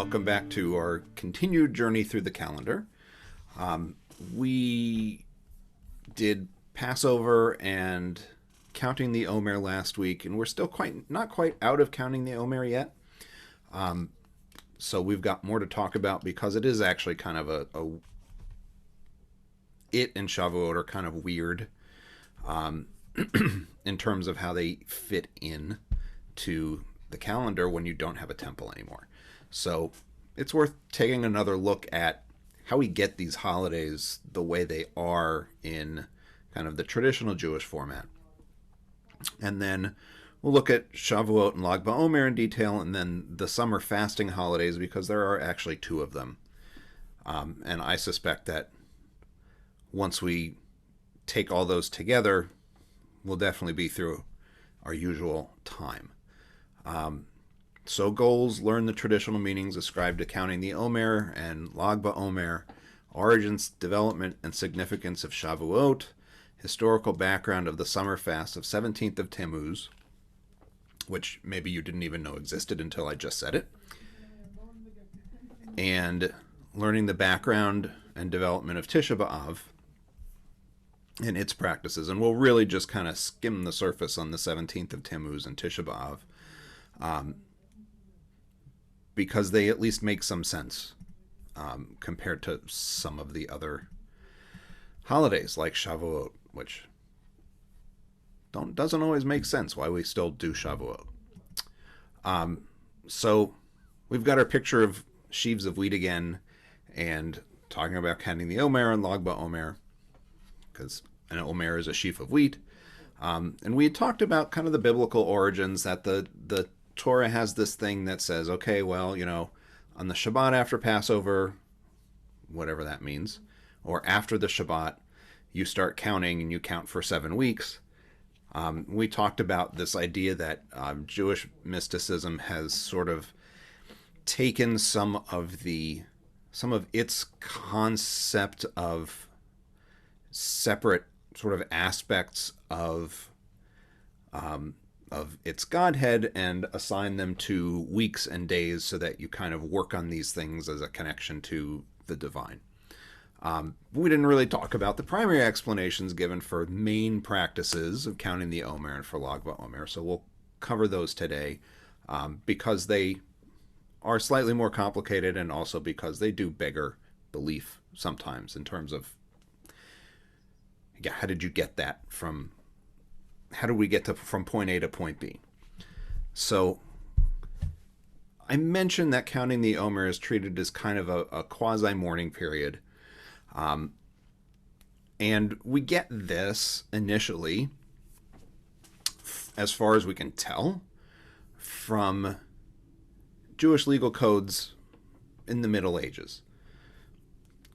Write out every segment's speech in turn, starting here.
Welcome back to our continued journey through the calendar. We did Passover and counting the Omer last week, and we're still not quite out of counting the Omer yet. So we've got more to talk about because it is actually kind of it and Shavuot are kind of weird in terms of how they fit in to the calendar when you don't have a temple anymore. So it's worth taking another look at how we get these holidays the way they are in kind of the traditional Jewish format. And then we'll look at Shavuot and Lag BaOmer in detail, and then the summer fasting holidays, because there are actually two of them. And I suspect that once we take all those together, we'll definitely be through our usual time. So goals: learn the traditional meanings ascribed to counting the Omer and Lag BaOmer, origins, development, and significance of Shavuot, historical background of the summer fast of 17th of Tammuz, which maybe you didn't even know existed until I just said it, and learning the background and development of Tisha B'Av and its practices. And we'll really just kind of skim the surface on the 17th of Tammuz and Tisha B'Av, because they at least make some sense compared to some of the other holidays like Shavuot, which doesn't always make sense why we still do Shavuot. So we've got our picture of sheaves of wheat again, and talking about counting the Omer and Lag BaOmer, because an Omer is a sheaf of wheat. And we had talked about kind of the biblical origins, that the Torah has this thing that says, okay, well, on the Shabbat after Passover, whatever that means, or after the Shabbat, you start counting and you count for 7 weeks. We talked about this idea that Jewish mysticism has sort of taken some of its concept of separate sort of aspects of its Godhead and assign them to weeks and days so that you kind of work on these things as a connection to the divine. We didn't really talk about the primary explanations given for main practices of counting the Omer and for Lag BaOmer, so we'll cover those today because they are slightly more complicated, and also because they do beggar belief sometimes in terms of, how did you get that from... How do we get from point A to point B? So I mentioned that counting the Omer is treated as kind of a quasi-mourning period. And we get this initially, as far as we can tell, from Jewish legal codes in the Middle Ages,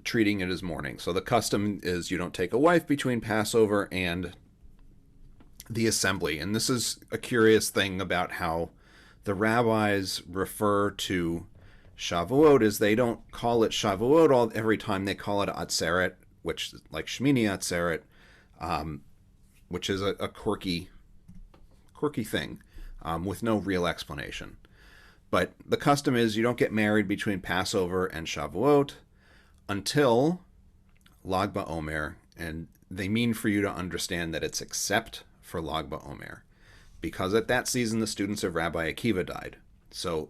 treating it as mourning. So the custom is you don't take a wife between Passover and the assembly. And this is a curious thing about how the rabbis refer to Shavuot, is they don't call it Shavuot every time. They call it Atzeret, which like Shmini Atzeret, which is a quirky thing with no real explanation. But the custom is you don't get married between Passover and Shavuot until Lag BaOmer, and they mean for you to understand that it's except for Lag BaOmer, because at that season the students of Rabbi Akiva died. So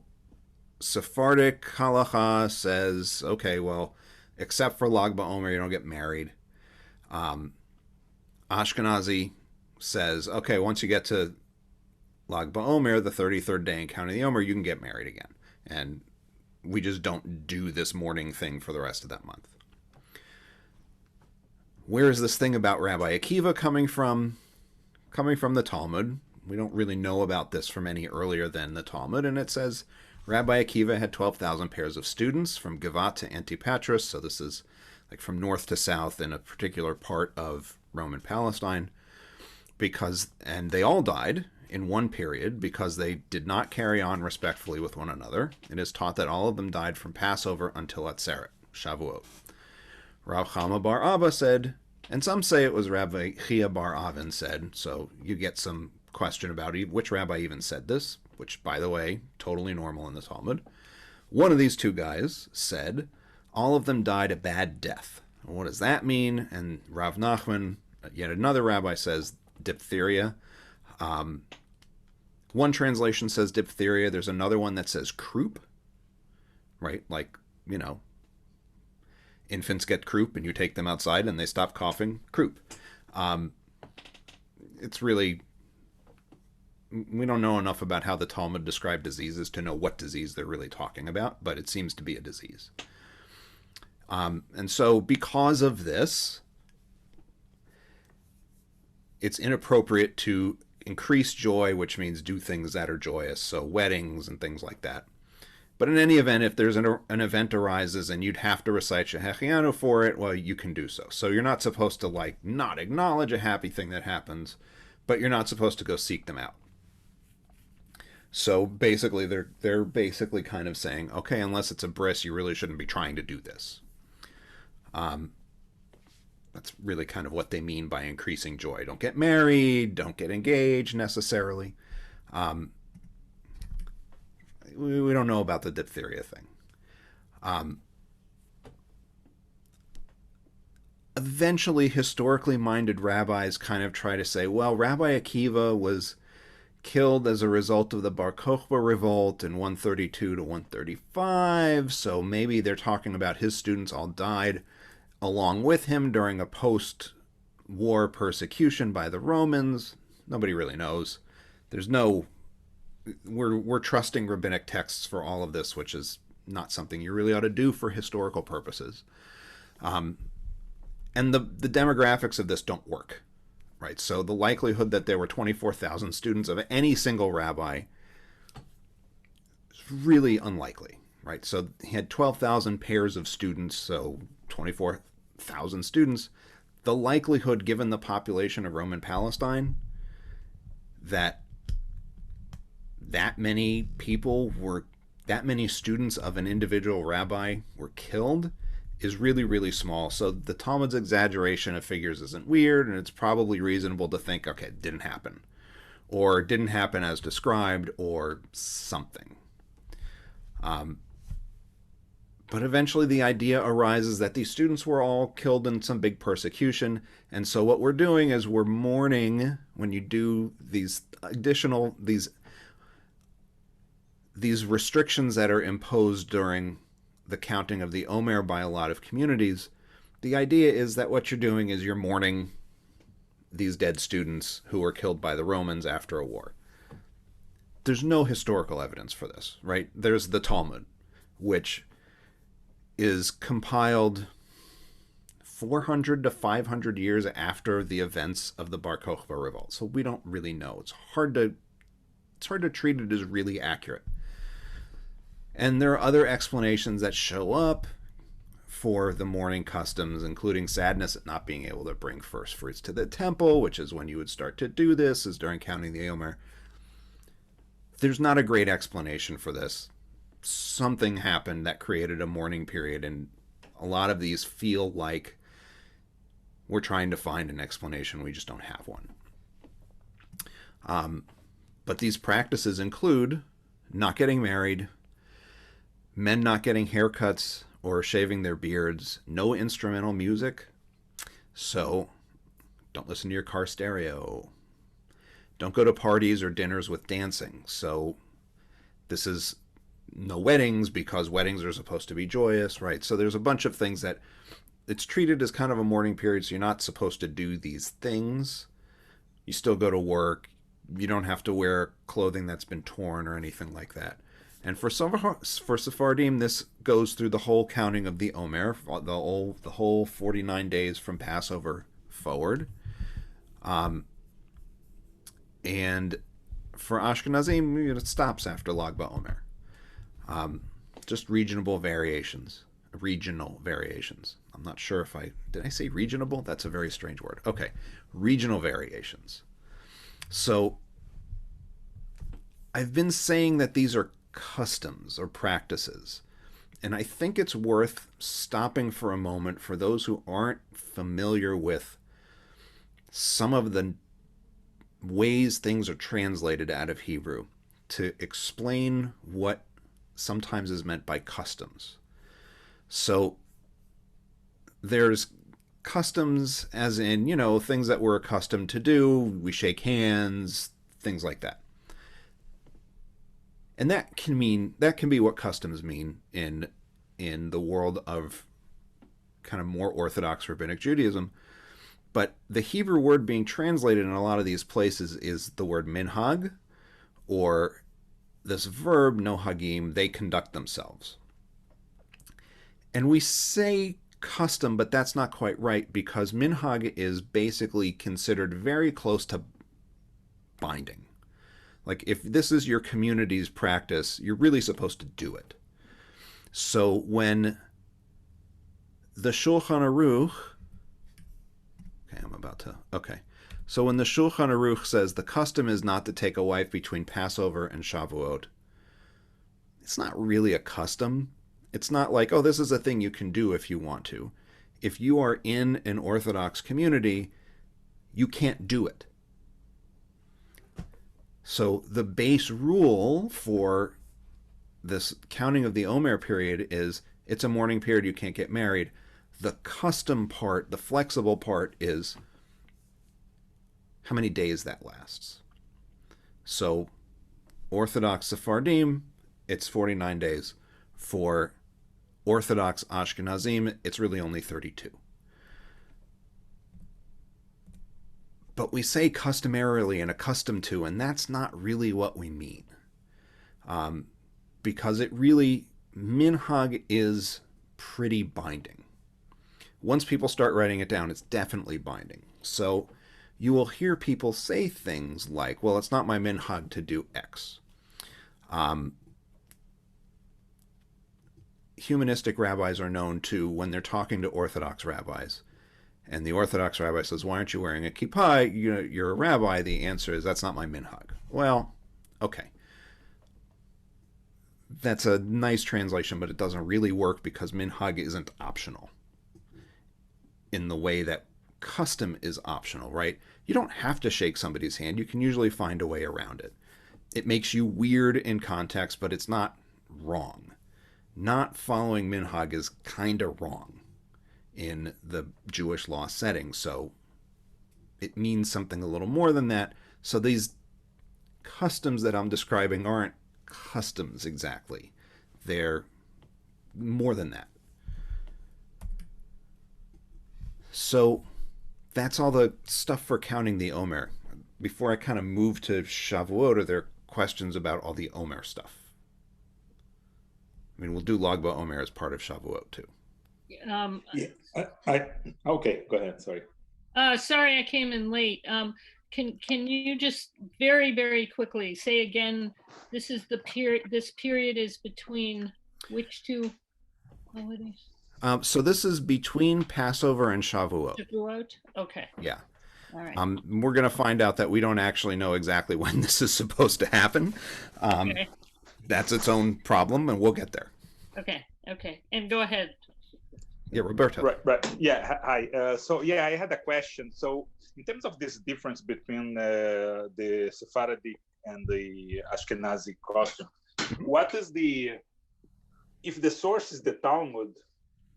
Sephardic halacha says, okay, well, except for Lag BaOmer, you don't get married. Ashkenazi says, okay, once you get to Lag BaOmer, the 33rd day in counting the Omer, you can get married again. And we just don't do this mourning thing for the rest of that month. Where is this thing about Rabbi Akiva coming from? Coming from the Talmud. We don't really know about this from any earlier than the Talmud, and it says Rabbi Akiva had 12,000 pairs of students from Givat to Antipatris, so this is like from north to south in a particular part of Roman Palestine, and they all died in one period because they did not carry on respectfully with one another. It is taught that all of them died from Passover until Atzeret, Shavuot. Rav Chama bar Abba said, and some say it was Rabbi Chia bar Avin said, so you get some question about which rabbi even said this, which, by the way, totally normal in the Talmud. One of these two guys said, all of them died a bad death. What does that mean? And Rav Nachman, yet another rabbi, says diphtheria. One translation says diphtheria. There's another one that says croup, right? Like, infants get croup and you take them outside and they stop coughing. Croup. It's really, we don't know enough about how the Talmud described diseases to know what disease they're really talking about, but it seems to be a disease. And so because of this, it's inappropriate to increase joy, which means do things that are joyous, so weddings and things like that. But in any event, if there's an event arises and you'd have to recite Shehechianu for it, well, you can do so. So you're not supposed to not acknowledge a happy thing that happens, but you're not supposed to go seek them out. So basically, they're basically kind of saying, okay, unless it's a bris, you really shouldn't be trying to do this. That's really kind of what they mean by increasing joy. Don't get married, don't get engaged necessarily. We don't know about the diphtheria thing. Eventually, historically minded rabbis kind of try to say, well, Rabbi Akiva was killed as a result of the Bar Kokhba revolt in 132 to 135, so maybe they're talking about his students all died along with him during a post-war persecution by the Romans. Nobody really knows. There's no... We're trusting rabbinic texts for all of this, which is not something you really ought to do for historical purposes. And the demographics of this don't work, right? So the likelihood that there were 24,000 students of any single rabbi is really unlikely, right? So he had 12,000 pairs of students, so 24,000 students. The likelihood, given the population of Roman Palestine, that many people were, that many students of an individual rabbi were killed is really, really small. So the Talmud's exaggeration of figures isn't weird, and it's probably reasonable to think, okay, it didn't happen. Or it didn't happen as described, or something. But eventually the idea arises that these students were all killed in some big persecution, and so what we're doing is we're mourning when you do these additional, these restrictions that are imposed during the counting of the Omer by a lot of communities. The idea is that what you're doing is you're mourning these dead students who were killed by the Romans after a war. There's no historical evidence for this, right? There's the Talmud, which is compiled 400 to 500 years after the events of the Bar Kokhba revolt. So we don't really know. It's hard to treat it as really accurate. And there are other explanations that show up for the mourning customs, including sadness at not being able to bring first fruits to the temple, which is when you would start to do this, is during counting the Omer. There's not a great explanation for this. Something happened that created a mourning period, and a lot of these feel like we're trying to find an explanation. We just don't have one. But these practices include not getting married, men not getting haircuts or shaving their beards, no instrumental music, so don't listen to your car stereo, don't go to parties or dinners with dancing, so this is no weddings because weddings are supposed to be joyous, right? So there's a bunch of things that it's treated as kind of a mourning period, so you're not supposed to do these things. You still go to work. You don't have to wear clothing that's been torn or anything like that. And for Sephardim, this goes through the whole counting of the Omer, the whole 49 days from Passover forward. And for Ashkenazim, it stops after Lag BaOmer. Just regional variations. I'm not sure if did I say regional? That's a very strange word. Okay, regional variations. So I've been saying that these are customs or practices, and I think it's worth stopping for a moment for those who aren't familiar with some of the ways things are translated out of Hebrew to explain what sometimes is meant by customs. So there's customs as in, things that we're accustomed to do. We shake hands, things like that. And that can be what customs mean in the world of kind of more Orthodox Rabbinic Judaism. But the Hebrew word being translated in a lot of these places is the word minhag, or this verb, nohagim, they conduct themselves. And we say custom, but that's not quite right, because minhag is basically considered very close to binding. Like, if this is your community's practice, you're really supposed to do it. So when the Shulchan Aruch, so when the Shulchan Aruch says the custom is not to take a wife between Passover and Shavuot, it's not really a custom. It's not like, oh, this is a thing you can do if you want to. If you are in an Orthodox community, you can't do it. So the base rule for this counting of the Omer period is it's a mourning period, you can't get married. The custom part, the flexible part, is how many days that lasts. So Orthodox Sephardim, it's 49 days. For Orthodox Ashkenazim, it's really only 32. But we say customarily and accustomed to, and that's not really what we mean. Because it really, minhag is pretty binding. Once people start writing it down, it's definitely binding. So you will hear people say things like, well, it's not my minhag to do X. Humanistic rabbis are known to, when they're talking to Orthodox rabbis, and the Orthodox rabbi says, why aren't you wearing a kippah? You're a rabbi. The answer is, that's not my minhag. Well, okay. That's a nice translation, but it doesn't really work, because minhag isn't optional in the way that custom is optional, right? You don't have to shake somebody's hand. You can usually find a way around it. It makes you weird in context, but it's not wrong. Not following minhag is kind of wrong in the Jewish law setting, so it means something a little more than that. So these customs that I'm describing aren't customs exactly. They're more than that. So that's all the stuff for counting the Omer. Before I kind of move to Shavuot, are there questions about all the Omer stuff? I mean, we'll do Lagba Omer as part of Shavuot too. Okay, go ahead. Sorry. Sorry, I came in late. Can you just very, very quickly say again, this period is between which two holidays? So this is between Passover and Shavuot. Shavuot? Okay. Yeah. All right. We're going to find out that we don't actually know exactly when this is supposed to happen. Okay. That's its own problem, and we'll get there. Okay. And go ahead. Yeah, Roberto. Right. Yeah, hi. I had a question. So in terms of this difference between the Sephardic and the Ashkenazi custom, what is if the source is the Talmud,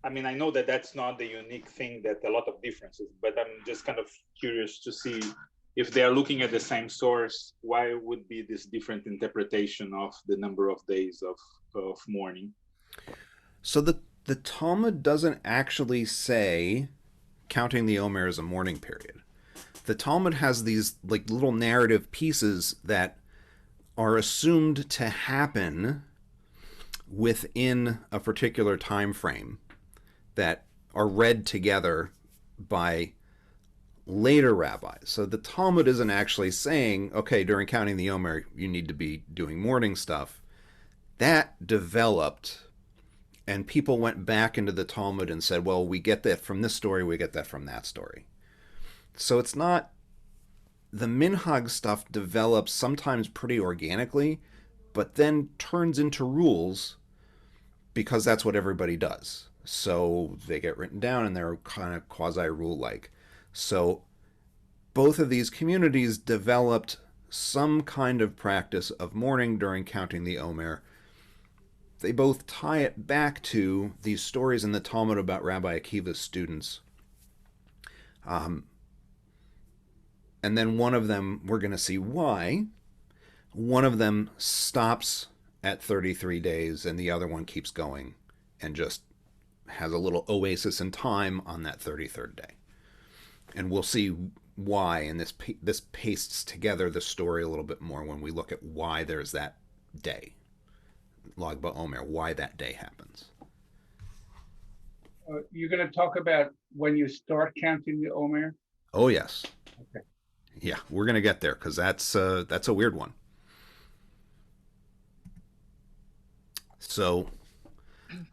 I mean, I know that that's not the unique thing, that a lot of differences, but I'm just kind of curious to see if they are looking at the same source, why would be this different interpretation of the number of days of mourning? So the Talmud doesn't actually say counting the Omer as a mourning period. The Talmud has these like little narrative pieces that are assumed to happen within a particular time frame that are read together by later rabbis. So the Talmud isn't actually saying, okay, during counting the Omer, you need to be doing mourning stuff. That developed, and people went back into the Talmud and said, well, we get that from this story, we get that from that story. So it's not, the minhag stuff develops sometimes pretty organically, but then turns into rules because that's what everybody does. So they get written down and they're kind of quasi-rule-like. So both of these communities developed some kind of practice of mourning during counting the Omer they both tie it back to these stories in the Talmud about Rabbi Akiva's students. And then one of them, we're going to see why. One of them stops at 33 days and the other one keeps going and just has a little oasis in time on that 33rd day. And we'll see why, and this pastes together the story a little bit more when we look at why there's that day. Lag BaOmer, why that day happens. You're going to talk about when you start counting the Omer? Oh, yes. Okay. Yeah, we're going to get there because that's a weird one. So,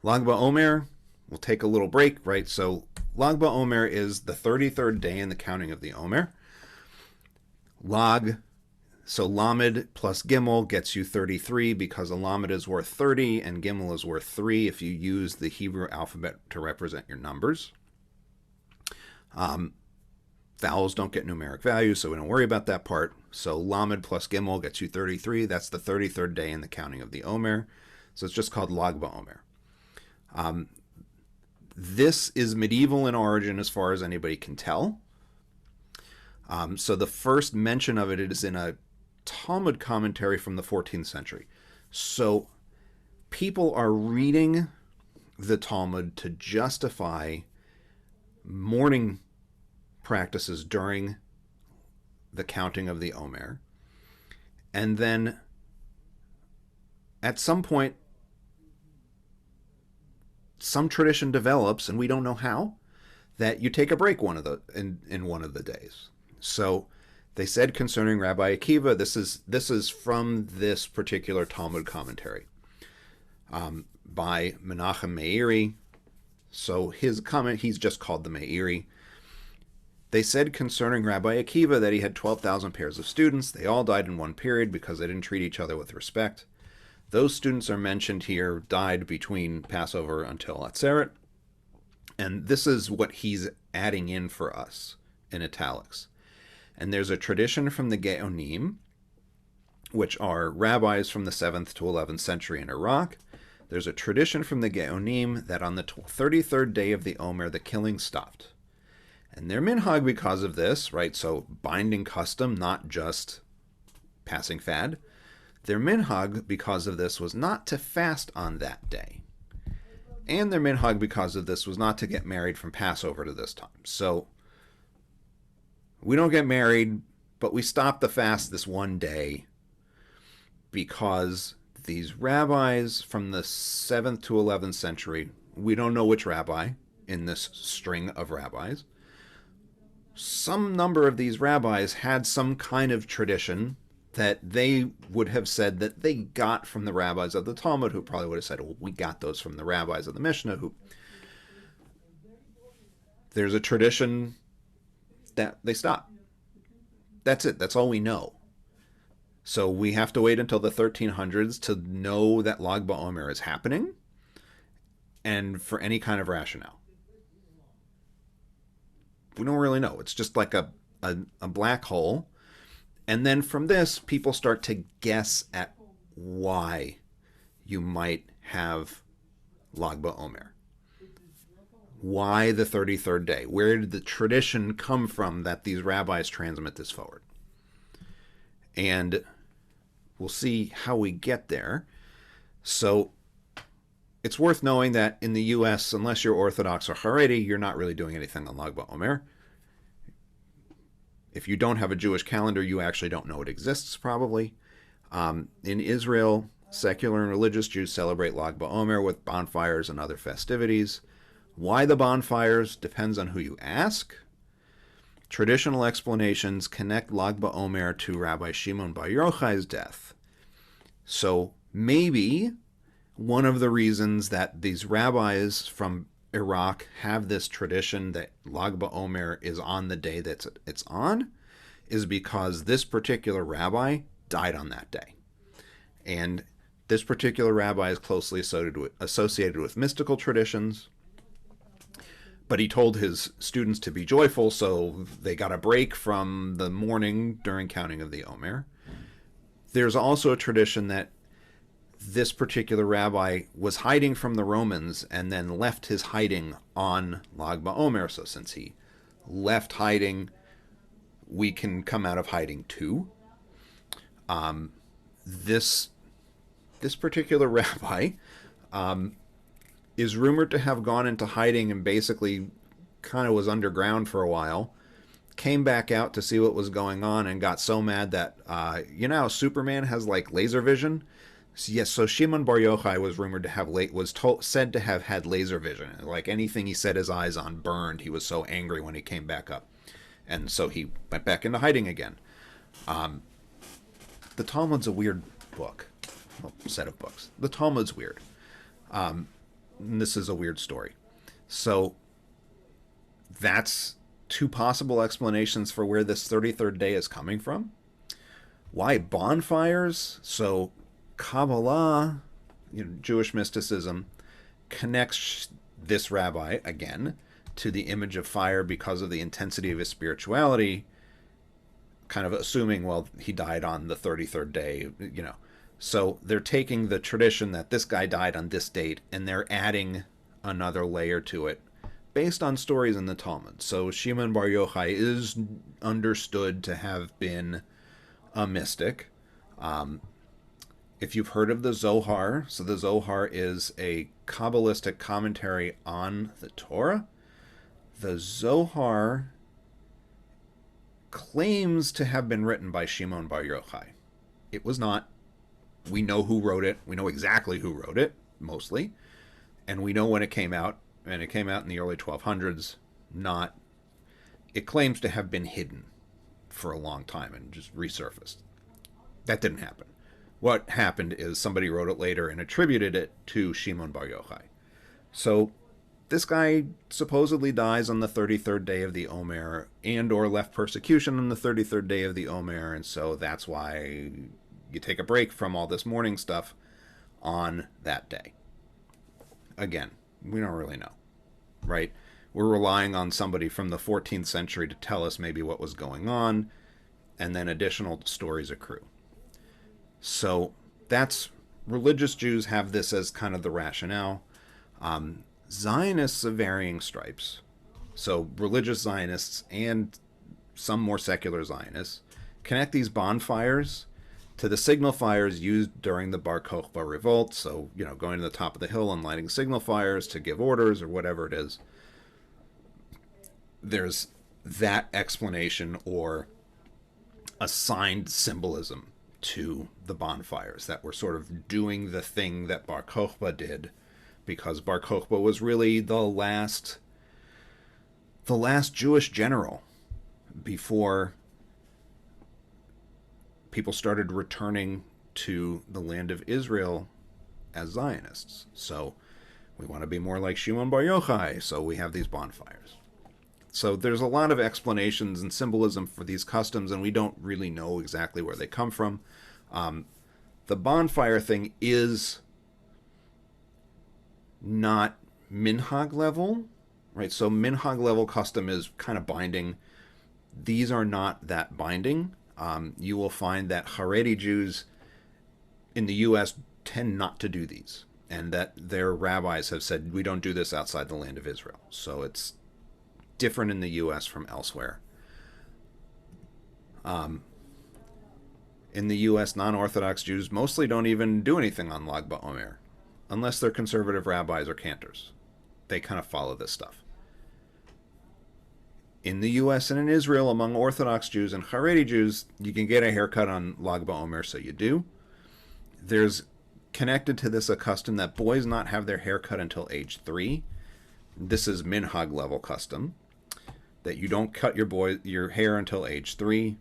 Lag BaOmer, we'll take a little break, right? So, Lag BaOmer is the 33rd day in the counting of the Omer. Lag, so Lamed plus Gimel gets you 33 because a Lamed is worth 30 and Gimel is worth 3 if you use the Hebrew alphabet to represent your numbers. Vowels don't get numeric values, so we don't worry about that part. So Lamed plus Gimel gets you 33. That's the 33rd day in the counting of the Omer. So it's just called Lag BaOmer. This is medieval in origin as far as anybody can tell. So the first mention of it is in a Talmud commentary from the 14th century. So people are reading the Talmud to justify mourning practices during the counting of the Omer. And then at some point, some tradition develops, and we don't know how, that you take a break in one of the days. So they said concerning Rabbi Akiva, this is from this particular Talmud commentary by Menachem Meiri. So his comment, he's just called the Meiri. They said concerning Rabbi Akiva that he had 12,000 pairs of students. They all died in one period because they didn't treat each other with respect. Those students are mentioned here, died between Passover until Atzeret. And this is what he's adding in for us in italics. And there's a tradition from the Geonim, which are rabbis from the 7th to 11th century in Iraq. There's a tradition from the Geonim that on the 33rd day of the Omer, the killing stopped. And they're minhag because of this, right? So binding custom, not just passing fad. Their minhag because of this was not to fast on that day. And their minhag because of this was not to get married from Passover to this time. So we don't get married, but we stop the fast this one day because these rabbis from the 7th to 11th century, we don't know which rabbi in this string of rabbis, some number of these rabbis had some kind of tradition that they would have said that they got from the rabbis of the Talmud, who probably would have said, well, we got those from the rabbis of the Mishnah. There's a tradition that they stop. That's it. That's all we know. So we have to wait until the 1300s to know that Lag BaOmer is happening and for any kind of rationale. We don't really know. It's just like a black hole. And then from this, people start to guess at why you might have Lag BaOmer. Why the 33rd day? Where did the tradition come from that these rabbis transmit this forward? And we'll see how we get there. So it's worth knowing that in the U.S., unless you're Orthodox or Haredi, you're not really doing anything on Lag BaOmer. If you don't have a Jewish calendar, you actually don't know it exists, probably. In Israel, secular and religious Jews celebrate Lag BaOmer with bonfires and other festivities. Why the bonfires depends on who you ask. Traditional explanations connect Lag BaOmer to Rabbi Shimon Bar Yochai's death. So maybe one of the reasons that these rabbis from Iraq have this tradition that Lag BaOmer is on the day that it's on is because this particular rabbi died on that day. And this particular rabbi is closely associated with mystical traditions. But he told his students to be joyful, so they got a break from the mourning during counting of the Omer. There's also a tradition that this particular rabbi was hiding from the Romans and then left his hiding on Lag BaOmer. So since he left hiding, we can come out of hiding too. This particular rabbi is rumored to have gone into hiding and basically kind of was underground for a while, came back out to see what was going on, and got so mad that, you know how Superman has like laser vision? Yes, so Shimon Bar Yochai was rumored to have said to have had laser vision. Like anything he set his eyes on burned. He was so angry when he came back up. And so he went back into hiding again. The Talmud's a weird book. Well, set of books. The Talmud's weird. And this is a weird story. So that's two possible explanations for where this 33rd day is coming from. Why bonfires? So Kabbalah, Jewish mysticism, connects this rabbi, again, to the image of fire because of the intensity of his spirituality, kind of assuming, well, he died on the 33rd day, So they're taking the tradition that this guy died on this date, and they're adding another layer to it based on stories in the Talmud. So Shimon Bar Yochai is understood to have been a mystic. If you've heard of the Zohar, so the Zohar is a Kabbalistic commentary on the Torah. The Zohar claims to have been written by Shimon Bar Yochai. It was not. We know who wrote it. We know exactly who wrote it, mostly. And we know when it came out. And it came out in the early 1200s. It claims to have been hidden for a long time and just resurfaced. That didn't happen. What happened is somebody wrote it later and attributed it to Shimon Bar Yochai. So this guy supposedly dies on the 33rd day of the Omer and or left persecution on the 33rd day of the Omer, and so that's why you take a break from all this mourning stuff on that day. Again, we don't really know, right? We're relying on somebody from the 14th century to tell us maybe what was going on, and then additional stories accrue. So that's, religious Jews have this as kind of the rationale. Zionists of varying stripes, so religious Zionists and some more secular Zionists, connect these bonfires to the signal fires used during the Bar Kokhba revolt. So, going to the top of the hill and lighting signal fires to give orders or whatever it is. There's that explanation or assigned symbolism to the bonfires that were sort of doing the thing that Bar Kokhba did, because Bar Kokhba was really the last Jewish general before people started returning to the land of Israel as Zionists. So we want to be more like Shimon Bar Yochai, so we have these bonfires. So there's a lot of explanations and symbolism for these customs, and we don't really know exactly where they come from. The bonfire thing is not minhag level, right? So minhag level custom is kind of binding. These are not that binding. You will find that Haredi Jews in the U.S. tend not to do these, and that their rabbis have said, we don't do this outside the land of Israel. So it's different in the U.S. from elsewhere. In the U.S., non-Orthodox Jews mostly don't even do anything on Lag BaOmer, unless they're conservative rabbis or cantors. They kind of follow this stuff. In the U.S. and in Israel, among Orthodox Jews and Haredi Jews, you can get a haircut on Lag BaOmer, so you do. There's connected to this a custom that boys not have their hair cut until age 3. This is minhag level custom, that you don't cut your hair until age 3,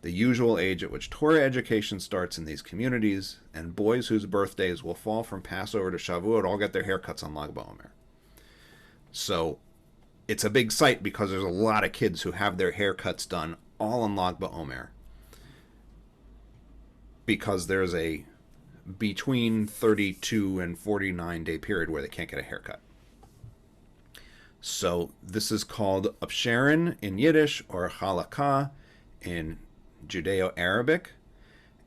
the usual age at which Torah education starts in these communities, and boys whose birthdays will fall from Passover to Shavuot all get their haircuts on Lag BaOmer. So it's a big sight because there's a lot of kids who have their haircuts done all on Lag BaOmer, because there's a between 32 and 49 day period where they can't get a haircut. So this is called Upsharon in Yiddish or Halakha in Judeo-Arabic,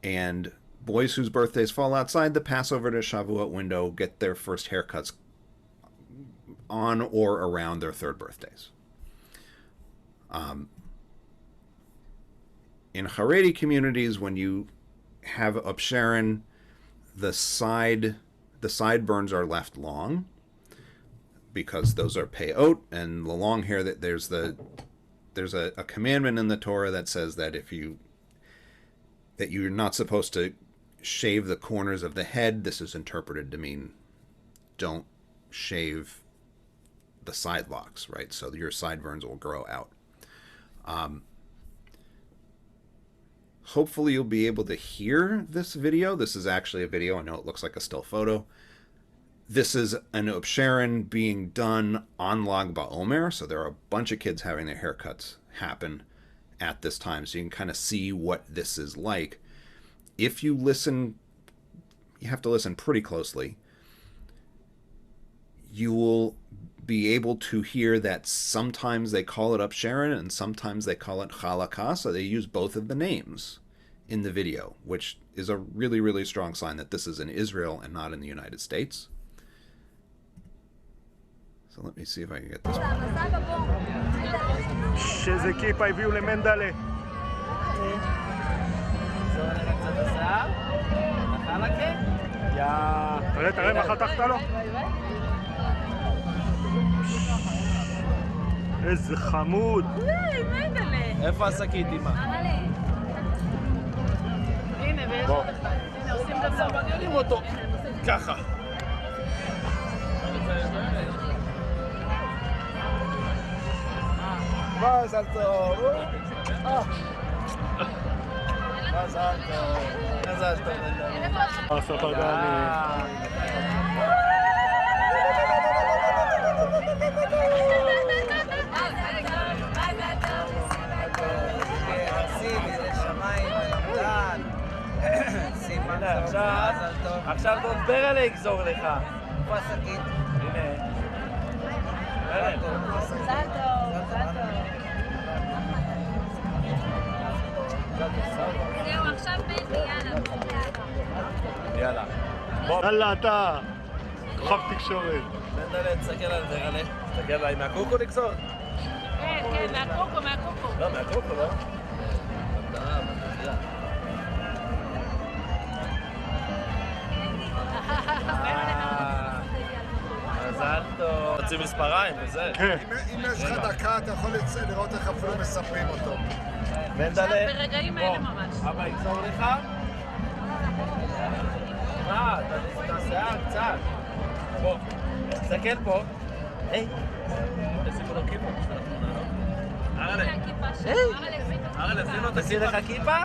and boys whose birthdays fall outside the Passover to Shavuot window get their first haircuts on or around their third birthdays. In Haredi communities, when you have Upsharon, the sideburns are left long, because those are peyot, and the long hair, that there's a commandment in the Torah that says that that you're not supposed to shave the corners of the head. This is interpreted to mean don't shave the side locks, right? So your sideburns will grow out. Hopefully you'll be able to hear this video. This is actually a video. I know it looks like a still photo. This is an Upsharon being done on Lag BaOmer, so there are a bunch of kids having their haircuts happen at this time, so you can kind of see what this is like. If you listen, you have to listen pretty closely. You will be able to hear that sometimes they call it Upsharon and sometimes they call it Chalakah, so they use both of the names in the video, which is a really, really strong sign that this is in Israel and not in the United States. So let me see if I can get this one. שזה כיפה הביאו למנדלה. תראה מה חתכת לו. איזה חמוד. איפה השקית, אמא? הנה, ויש עושים גם מעניינים אותו. ככה. מזל טוב. מזל טוב. מזל טוב. הספר דני. עכשיו דוד ברלה יגזור לך. איפה השקית? הנה. מזל טוב. זהו, עכשיו בטי, יאללה. יאללה, אתה. כוכב תקשורת. מנדלה, תסתכל על ברלה. תסתכל עליי, מהקוקו לגזור? כן, מהקוקו. לא, מהקוקו, לא? מזל טוב. רוצים מספריים וזה. אם יש לך דקה, אתה יכול לראות איך אפילו מספרים אותו. מנדלה, ברגעים האלה ממש. אבא יגזור לך? מה? תעשה קצת. בוא, תסתכל פה. היי. תשימו לו כיפה. ארלה. תשים לך כיפה?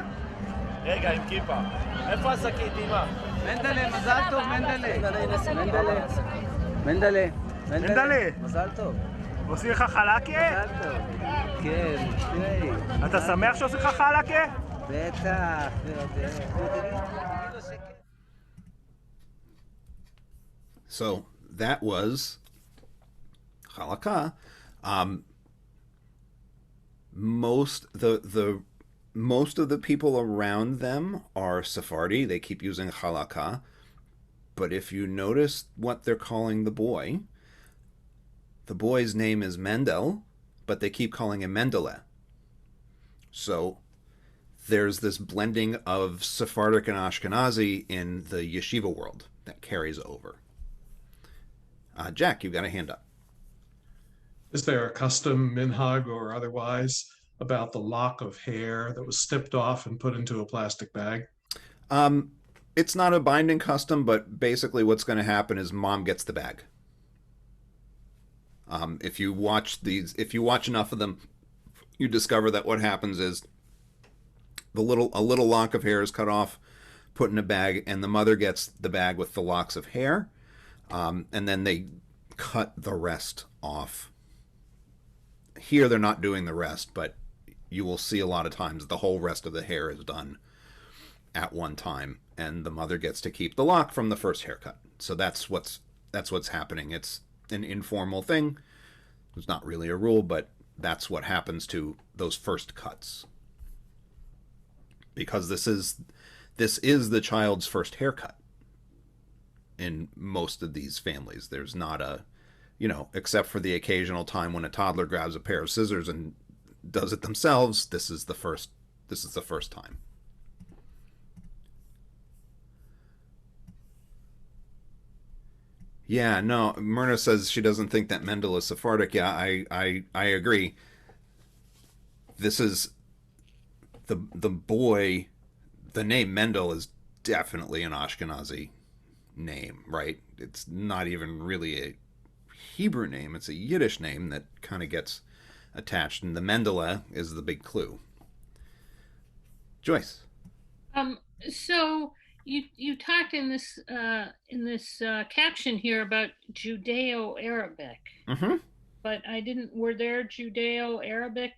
רגע, עם כיפה. איפה השקית, אמא? מנדלה, מזל טוב, מנדלה. מנדלה. מזל טוב. עושים לך חלקה? מזל טוב. כן, תראי. אתה שמח שעושים לך חלקה? בטח. So that was Chalakah. Most of the people around them are Sephardi. They keep using Chalakah. But if you notice what they're calling the boy's name is Mendel, but they keep calling him Mendele. So there's this blending of Sephardic and Ashkenazi in the yeshiva world that carries over. Jack, you've got a hand up. Is there a custom, minhag or otherwise, about the lock of hair that was snipped off and put into a plastic bag? It's not a binding custom, but basically what's going to happen is mom gets the bag. If you watch enough of them, you discover that what happens is a little lock of hair is cut off, put in a bag, and the mother gets the bag with the locks of hair, and then they cut the rest off. Here they're not doing the rest, but you will see a lot of times the whole rest of the hair is done at one time, and the mother gets to keep the lock from the first haircut. So that's what's happening. It's an informal thing. It's not really a rule, but that's what happens to those first cuts. Because this this is the child's first haircut in most of these families. There's not a, except for the occasional time when a toddler grabs a pair of scissors and does it themselves, this is the first time. Yeah, no, Myrna says she doesn't think that Mendel is Sephardic. Yeah, I agree. This is the boy, the name Mendel is definitely an Ashkenazi name, right? It's not even really a Hebrew name. It's a Yiddish name that kind of gets attached, and the Mendele is the big clue. Joyce. So you talked in this caption here about Judeo-Arabic, but I didn't. Were there Judeo-Arabic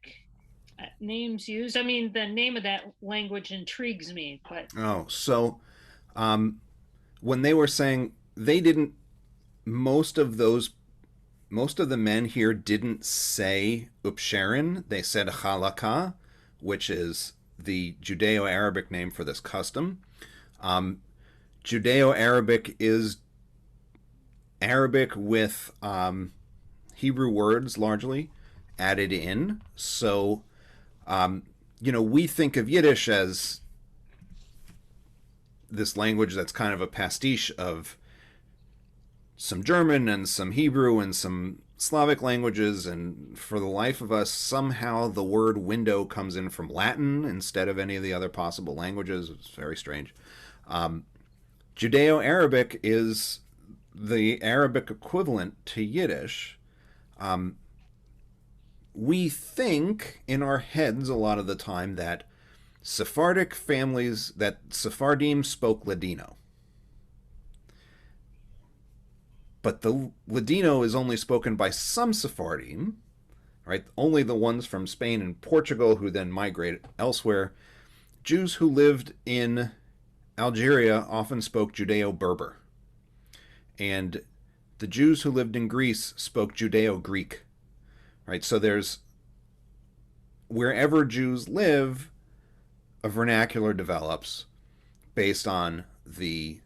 names used? I mean, the name of that language intrigues me, but so when they were saying they didn't, most of the men here didn't say upsherin. They said halakha, which is the Judeo-Arabic name for this custom. Judeo-Arabic is Arabic with Hebrew words largely added in. So, we think of Yiddish as this language that's kind of a pastiche of some German and some Hebrew and some Slavic languages, and for the life of us, somehow the word window comes in from Latin instead of any of the other possible languages. It's very strange. Judeo-Arabic is the Arabic equivalent to Yiddish. We think in our heads a lot of the time that Sephardic families, that Sephardim spoke Ladino. But the Ladino is only spoken by some Sephardim, right? Only the ones from Spain and Portugal who then migrated elsewhere. Jews who lived in Algeria often spoke Judeo-Berber. And the Jews who lived in Greece spoke Judeo-Greek, right? So there's, wherever Jews live, a vernacular develops based on the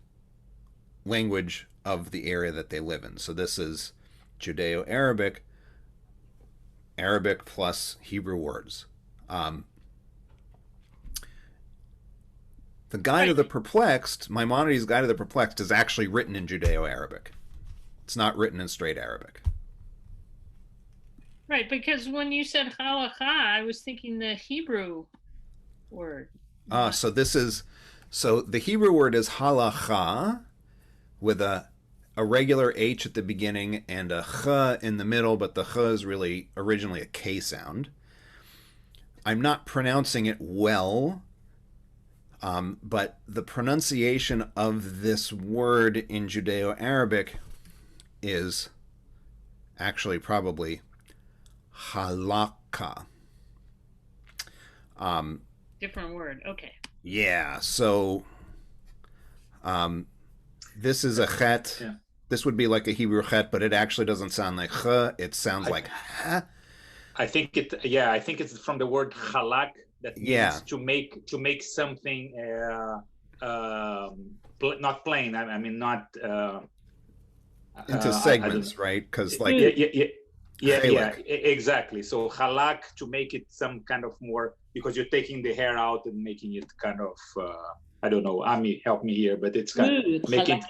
language of the area that they live in. So this is Judeo-Arabic, Arabic plus Hebrew words. The Guide of the Perplexed, Maimonides' Guide of the Perplexed, is actually written in Judeo-Arabic. It's not written in straight Arabic. Right, because when you said halakha, I was thinking the Hebrew word. So the Hebrew word is halakha, with a regular H at the beginning and a ch in the middle, but the ch is really originally a K sound. I'm not pronouncing it well, but the pronunciation of this word in Judeo-Arabic is actually probably halakha. Different word, okay. Yeah, so this is a chet. Yeah. This would be like a Hebrew chet, but it actually doesn't sound like ch. It sounds like ha. I think it's from the word halak, that means to make something not plain. I mean not into segments, right? Because like yeah, exactly. So halak, to make it some kind of more, because you're taking the hair out and making it kind of I don't know, Ami, help me here, but it's kind of making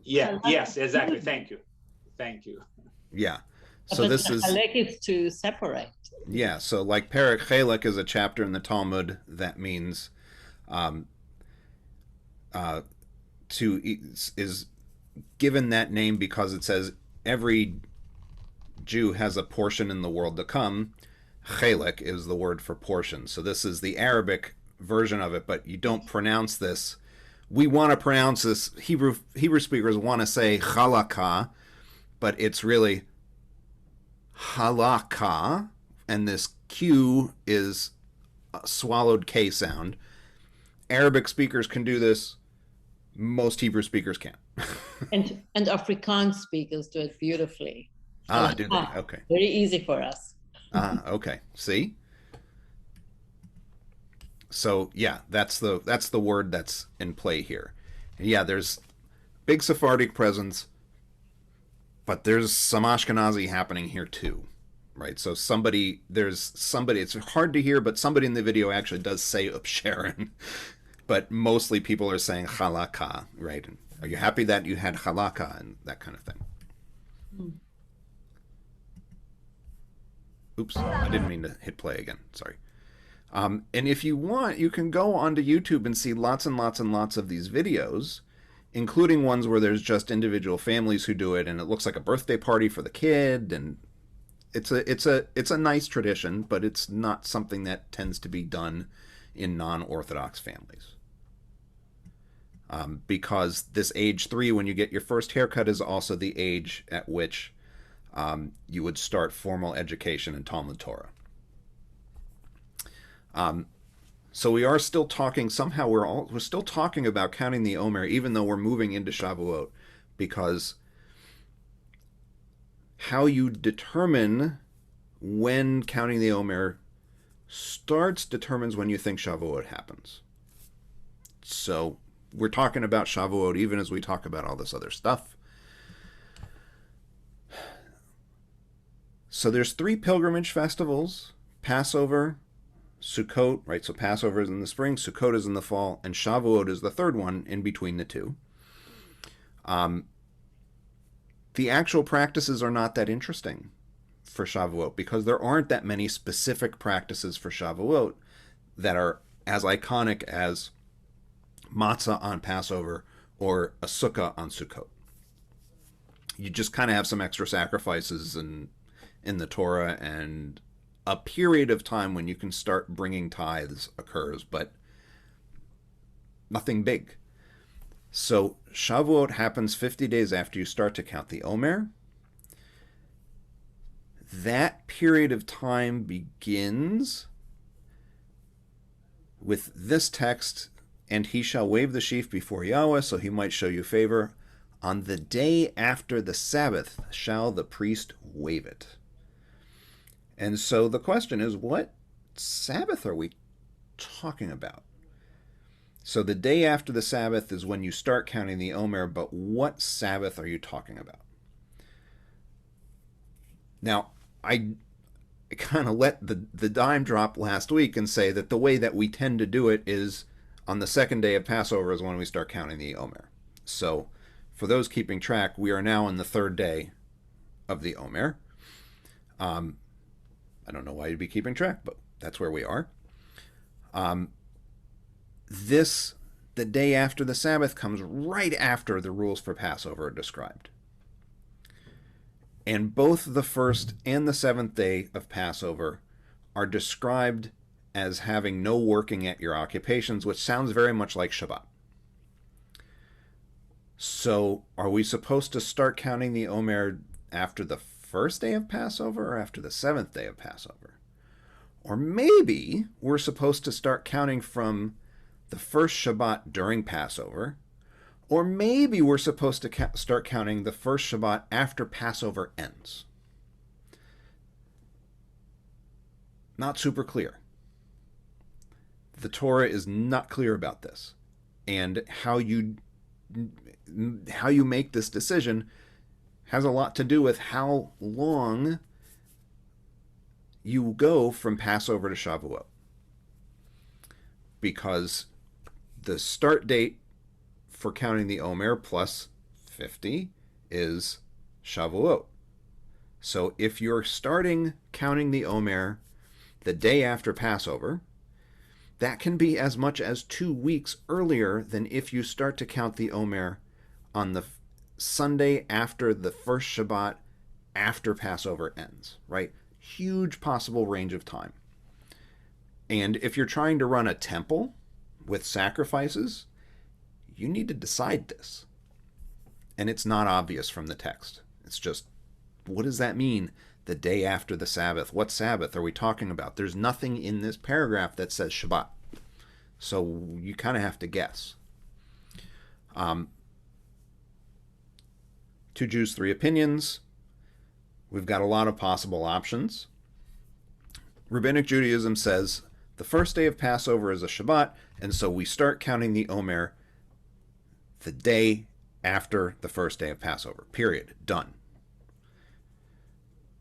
yes, exactly. Thank you. Yeah. So this is halek is to separate. Yeah, so like Perek Chelek is a chapter in the Talmud that means is given that name because it says every Jew has a portion in the world to come. Chelek is the word for portion. So this is the Arabic version of it, but you don't pronounce this. We want to pronounce this. Hebrew speakers want to say halakha, but it's really halakha, and this Q is a swallowed K sound. Arabic speakers can do this. Most Hebrew speakers can't. and Afrikaans speakers do it beautifully. Do they? Okay. Very easy for us. Okay. See? So yeah, that's the word that's in play here. And yeah, there's big Sephardic presence, but there's some Ashkenazi happening here too, right? So there's somebody, it's hard to hear, but somebody in the video actually does say Upsharon, but mostly people are saying Halakha, right? Are you happy that you had Halakha and that kind of thing? Oops, I didn't mean to hit play again. Sorry. And if you want, you can go onto YouTube and see lots and lots and lots of these videos, including ones where there's just individual families who do it, and it looks like a birthday party for the kid, and it's a nice tradition, but it's not something that tends to be done in non-Orthodox families. Because this age 3, when you get your first haircut, is also the age at which you would start formal education in Talmud Torah. So we are still talking, somehow we're still talking about counting the Omer, even though we're moving into Shavuot, because how you determine when counting the Omer starts determines when you think Shavuot happens. So we're talking about Shavuot even as we talk about all this other stuff. So there's 3 pilgrimage festivals: Passover, Sukkot, right? So Passover is in the spring, Sukkot is in the fall, and Shavuot is the third one in between the two. The actual practices are not that interesting for Shavuot because there aren't that many specific practices for Shavuot that are as iconic as matzah on Passover or a sukkah on Sukkot. You just kind of have some extra sacrifices in the Torah, and a period of time when you can start bringing tithes occurs, but nothing big. So Shavuot happens 50 days after you start to count the Omer. That period of time begins with this text, and he shall wave the sheaf before Yahweh, so he might show you favor. On the day after the Sabbath shall the priest wave it. And so the question is, what Sabbath are we talking about? So the day after the Sabbath is when you start counting the Omer, but what Sabbath are you talking about? Now, I kind of let the dime drop last week and say that the way that we tend to do it is on the second day of Passover is when we start counting the Omer. So for those keeping track, we are now on the third day of the Omer. I don't know why you'd be keeping track, but that's where we are. The day after the Sabbath comes right after the rules for Passover are described. And both the first and the seventh day of Passover are described as having no working at your occupations, which sounds very much like Shabbat. So are we supposed to start counting the Omer after the first day of Passover or after the seventh day of Passover? Or maybe we're supposed to start counting from the first Shabbat during Passover, or maybe we're supposed to start counting the first Shabbat after Passover ends. Not super clear. The Torah is not clear about this. And how you make this decision has a lot to do with how long you go from Passover to Shavuot. Because the start date for counting the Omer plus 50 is Shavuot. So if you're starting counting the Omer the day after Passover, that can be as much as 2 weeks earlier than if you start to count the Omer on the Sunday after the first Shabbat after Passover ends, right? Huge possible range of time. And if you're trying to run a temple with sacrifices, you need to decide this. And it's not obvious from the text. It's just, what does that mean? The day after the Sabbath. What Sabbath are we talking about? There's nothing in this paragraph that says Shabbat. So you kind of have to guess. 2 Jews, 3 opinions. We've got a lot of possible options. Rabbinic Judaism says The first day of Passover is a Shabbat, and so we start counting the Omer the day after the first day of Passover. Period. Done.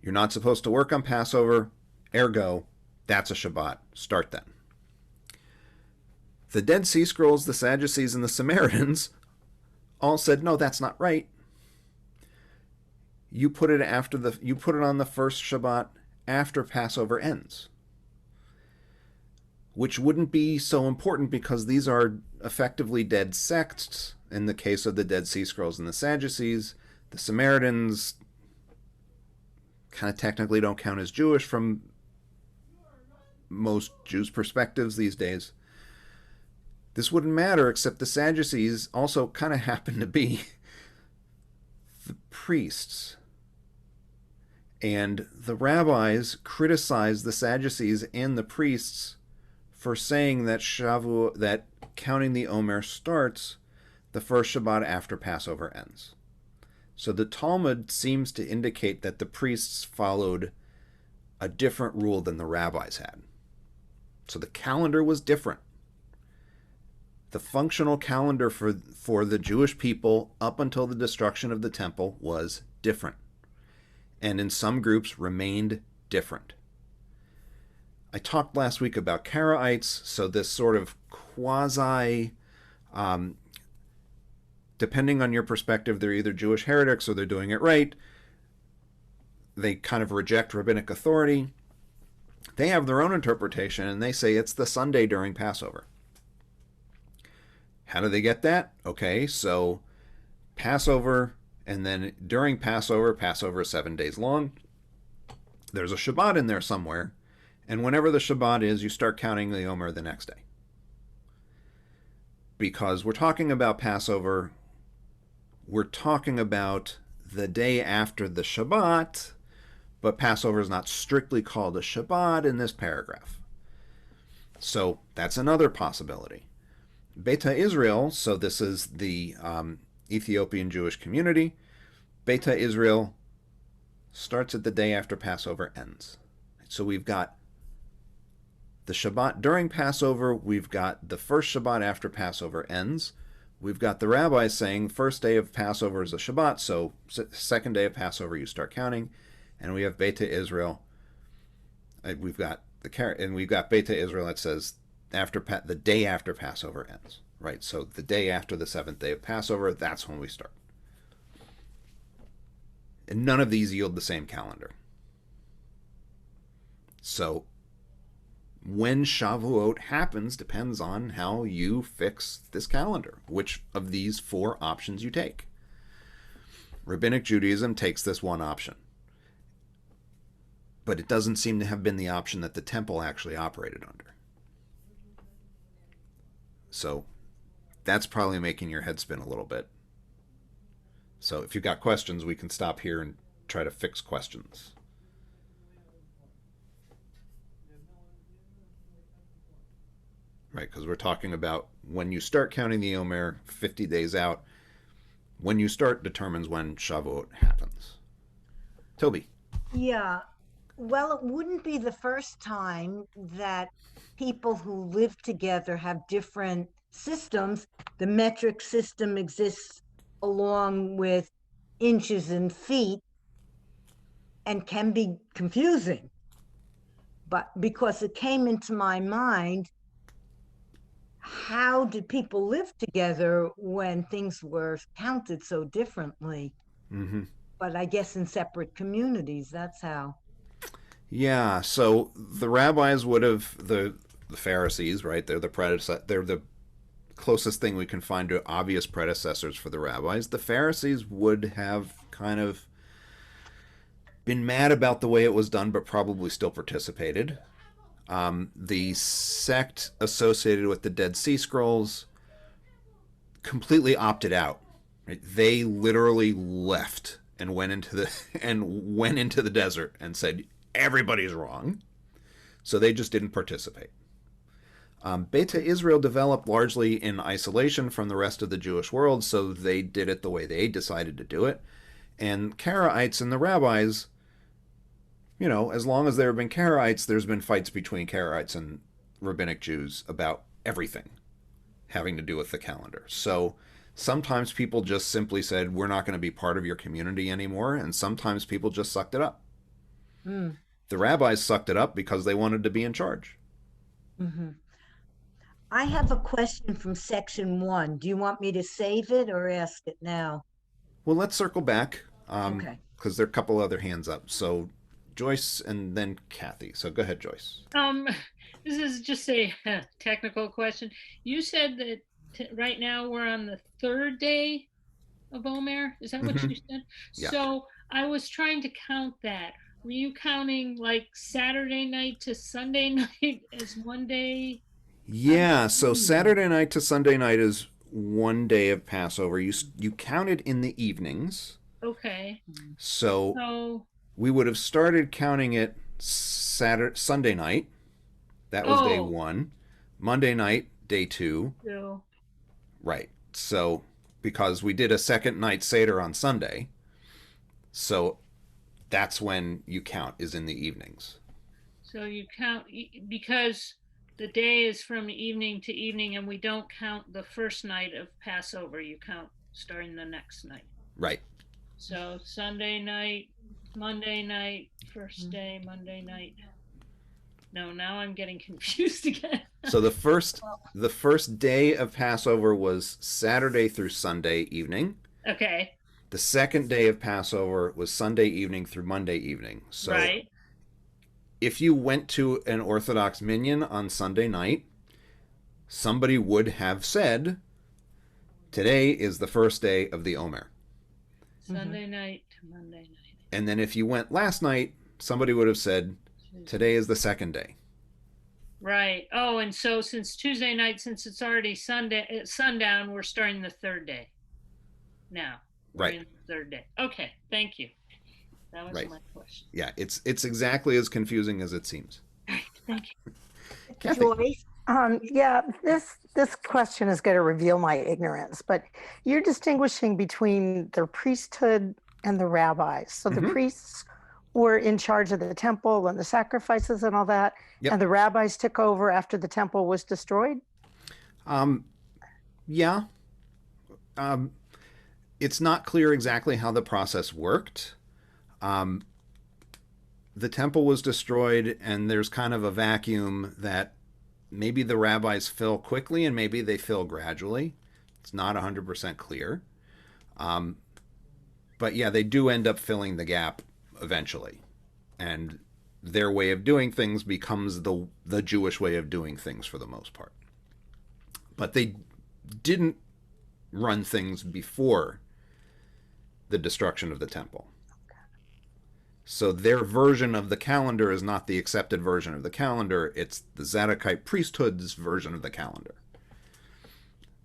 You're not supposed to work on Passover, ergo, that's a Shabbat. Start then. The Dead Sea Scrolls, the Sadducees, and the Samaritans all said, no, that's not right. You put it on the first Shabbat after Passover ends, which wouldn't be so important because these are effectively dead sects. In the case of the Dead Sea Scrolls and the Sadducees, the Samaritans kind of technically don't count as Jewish from most Jews' perspectives these days. This wouldn't matter, except the Sadducees also kind of happen to be the priests. And the rabbis criticized the Sadducees and the priests for saying that Shavuot, that counting the Omer starts the first Shabbat after Passover ends. So the Talmud seems to indicate that the priests followed a different rule than the rabbis had. So the calendar was different. The functional calendar for the Jewish people up until the destruction of the temple was different. And in some groups remained different. I talked last week about Karaites, so this sort of quasi, depending on your perspective, they're either Jewish heretics or they're doing it right. They kind of reject rabbinic authority. They have their own interpretation, and they say it's the Sunday during Passover. How do they get that? Okay, so Passover, and then during Passover, Passover is 7 days long. There's a Shabbat in there somewhere, and whenever the Shabbat is, you start counting the Omer the next day. Because we're talking about Passover, we're talking about the day after the Shabbat, but Passover is not strictly called a Shabbat in this paragraph. So that's another possibility. Beta Israel, so this is the Ethiopian Jewish community. Beta Israel starts at the day after Passover ends. So we've got the Shabbat during Passover, we've got the first Shabbat after Passover ends, we've got the rabbis saying first day of Passover is a Shabbat, so second day of Passover you start counting, and we have Beta Israel. We've got Beta Israel that says the day after Passover ends, right? So the day after the seventh day of Passover, that's when we start. And none of these yield the same calendar. So when Shavuot happens depends on how you fix this calendar, which of these four options you take. Rabbinic Judaism takes this one option, but it doesn't seem to have been the option that the temple actually operated under. So that's probably making your head spin a little bit. So if you've got questions, we can stop here and try to fix questions. Right, because we're talking about when you start counting the Omer 50 days out, when you start determines when Shavuot happens. Toby. Yeah, well, it wouldn't be the first time that people who live together have different systems. The metric system exists along with inches and feet and can be confusing. But because it came into my mind, how did people live together when things were counted so differently? Mm-hmm. But I guess in separate communities, that's how. Yeah, so the rabbis would have, the Pharisees, right? They're the closest thing we can find to obvious predecessors for the rabbis. The Pharisees would have kind of been mad about the way it was done, but probably still participated. The sect associated with the Dead Sea Scrolls completely opted out. Right? They literally left and went into the desert and said everybody's wrong. So they just didn't participate. Beta Israel developed largely in isolation from the rest of the Jewish world, so they did it the way they decided to do it. And Karaites and the rabbis, as long as there have been Karaites, there's been fights between Karaites and rabbinic Jews about everything having to do with the calendar. So sometimes people just simply said, we're not going to be part of your community anymore. And sometimes people just sucked it up. Mm. The rabbis sucked it up because they wanted to be in charge. Mm-hmm. I have a question from section 1. Do you want me to save it or ask it now? Well, let's circle back. Okay. Because there are a couple other hands up. So Joyce and then Kathy. So go ahead, Joyce. This is just a technical question. You said that right now we're on the 3rd day of Omer. Is that what you said? Yeah. So I was trying to count that. Were you counting like Saturday night to Sunday night as one day? Yeah. So Saturday night to Sunday night is one day of Passover. You counted in the evenings. Okay. So we would have started counting it Sunday night. That was day 1. Monday night, day 2. So. Right. So because we did a second night Seder on Sunday, so that's when you count, is in the evenings. So you count because the day is from evening to evening, and we don't count the first night of Passover. You count starting the next night. Right. So Sunday night, Monday night, first day, Monday night. No, now I'm getting confused again. So the first day of Passover was Saturday through Sunday evening. Okay. The second day of Passover was Sunday evening through Monday evening. So right. If you went to an Orthodox minyan on Sunday night, somebody would have said, today is the first day of the Omer. Sunday night to Monday night. And then if you went last night, somebody would have said, today is the second day. Right. Oh, and so since Tuesday night, since it's already sundown, we're starting the 3rd day now. Right. The 3rd day. Okay. Thank you. That was my question. Yeah, it's exactly as confusing as it seems. Thank you. Kathy. Joyce? Yeah, this question is going to reveal my ignorance, but you're distinguishing between the priesthood and the rabbis. So the priests were in charge of the temple and the sacrifices and all that, and the rabbis took over after the temple was destroyed? Yeah. It's not clear exactly how the process worked. The temple was destroyed, and there's kind of a vacuum that maybe the rabbis fill quickly and maybe they fill gradually. It's not 100% clear. But yeah, they do end up filling the gap eventually. And their way of doing things becomes the Jewish way of doing things for the most part. But they didn't run things before the destruction of the temple. So their version of the calendar is not the accepted version of the calendar. It's the Zadokite priesthood's version of the calendar.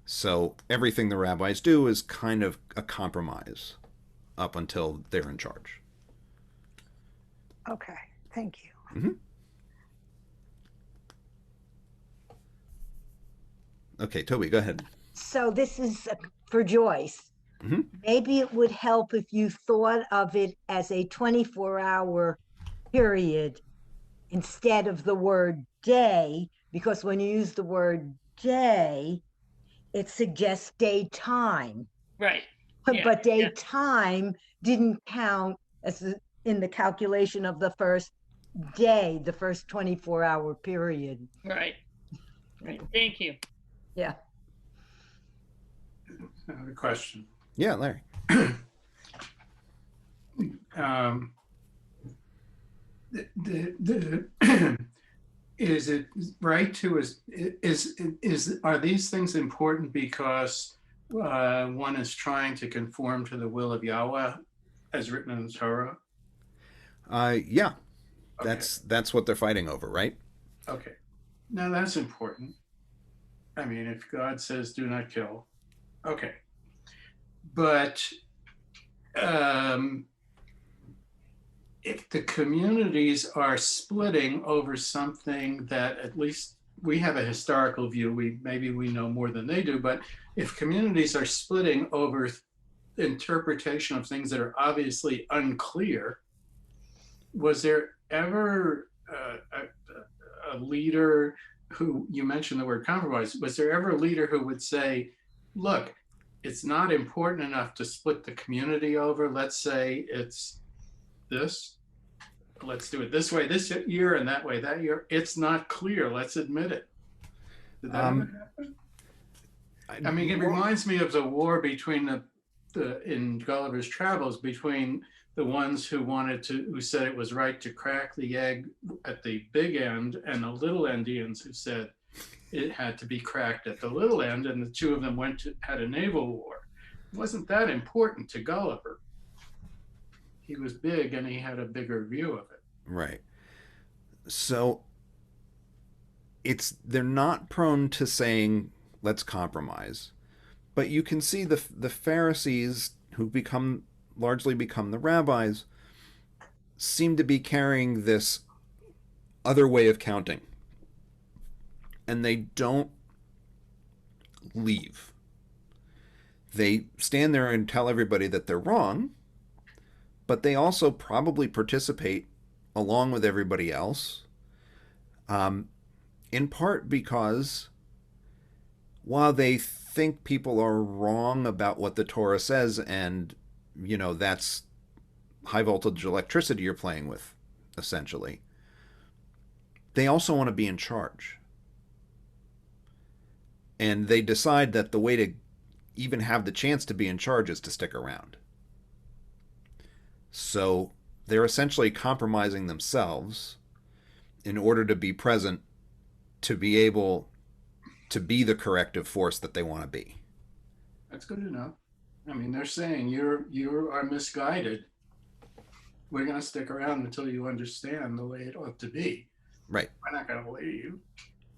So everything the rabbis do is kind of a compromise up until they're in charge. Okay, thank you. Mm-hmm. Okay, Toby, go ahead. So this is for Joyce. Mm-hmm. Maybe it would help if you thought of it as a 24-hour period instead of the word day, because when you use the word day, it suggests daytime. Right. But daytime didn't count as in the calculation of the first day, the first 24-hour period. Right. Right. Thank you. Yeah. I have a question. Yeah, Larry. Is it right to are these things important because one is trying to conform to the will of Yahweh as written in the Torah? Yeah. Okay. That's what they're fighting over, right? Okay. Now that's important. I mean, if God says do not kill, okay. But if the communities are splitting over something that at least we have a historical view, maybe we know more than they do, but if communities are splitting over interpretation of things that are obviously unclear, was there ever a leader who, you mentioned the word compromise, was there ever a leader who would say, look, it's not important enough to split the community over. Let's say it's this. Let's do it this way this year and that way that year. It's not clear. Let's admit it. Did that ever happen? I mean, it reminds me of the war between in Gulliver's Travels between the ones who said it was right to crack the egg at the big end, and the little Endians who said it had to be cracked at the little end, and the two of them had a naval war. It wasn't that important to Gulliver. He was big and he had a bigger view of it. Right. So they're not prone to saying, let's compromise. But you can see the Pharisees, who largely become the rabbis, seem to be carrying this other way of counting. And they don't leave. They stand there and tell everybody that they're wrong, but they also probably participate along with everybody else, in part because while they think people are wrong about what the Torah says, and, that's high voltage electricity you're playing with, essentially, they also want to be in charge. And they decide that the way to even have the chance to be in charge is to stick around. So they're essentially compromising themselves in order to be present, to be able to be the corrective force that they want to be. That's good enough. I mean, they're saying you are misguided. We're going to stick around until you understand the way it ought to be. Right. We're not going to leave you.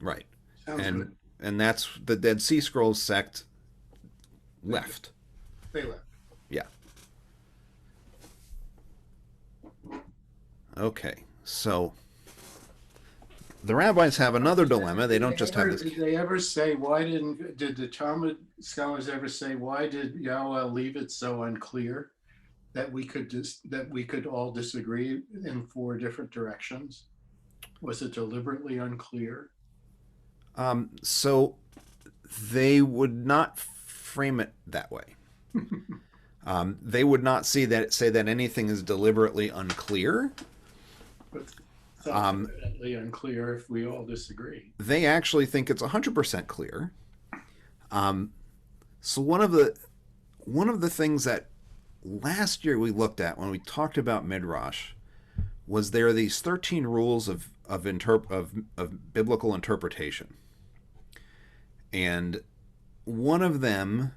Right. Sounds good. And that's the Dead Sea Scrolls sect left. They left. Yeah. Okay, so the rabbis have another dilemma. They don't just have this. Did they ever say did the Talmud scholars ever say, why did Yahweh leave it so unclear that we could all disagree in 4 different directions? Was it deliberately unclear? So they would not frame it that way. They would not say that anything is deliberately unclear. But definitely unclear if we all disagree. They actually think it's 100% clear. So one of the things that last year we looked at when we talked about Midrash was there are these 13 rules of biblical interpretation, and one of them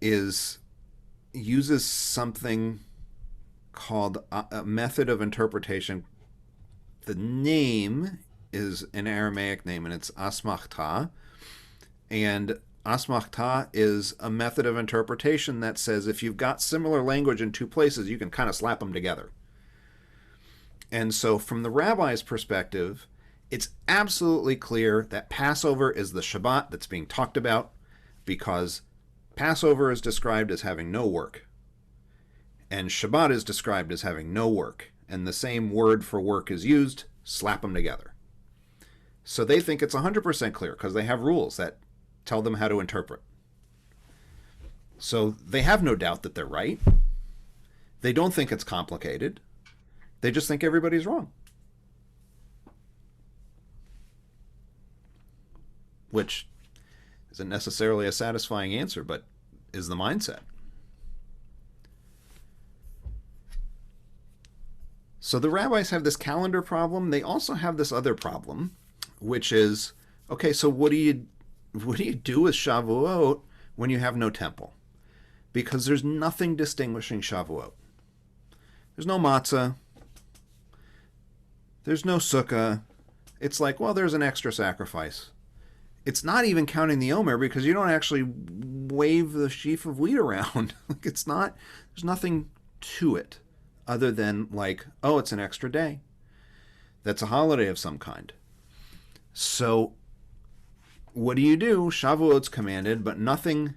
uses something called a method of interpretation. The name is an Aramaic name, and it's asmachta. And asmachta is a method of interpretation that says if you've got similar language in 2 places, you can kind of slap them together. And so from the rabbi's perspective, it's absolutely clear that Passover is the Shabbat that's being talked about, because Passover is described as having no work, and Shabbat is described as having no work, and the same word for work is used. Slap them together. So they think it's 100% clear because they have rules that tell them how to interpret. So they have no doubt that they're right. They don't think it's complicated. They just think everybody's wrong. Which isn't necessarily a satisfying answer, but is the mindset. So the rabbis have this calendar problem. They also have this other problem, which is, okay, so what do you do with Shavuot when you have no temple? Because there's nothing distinguishing Shavuot. There's no matzah. There's no sukkah. It's like, well, there's an extra sacrifice. It's not even counting the Omer because you don't actually wave the sheaf of wheat around. Like, it's not, there's nothing to it other than like, oh, it's an extra day. That's a holiday of some kind. So what do? Shavuot's commanded, but nothing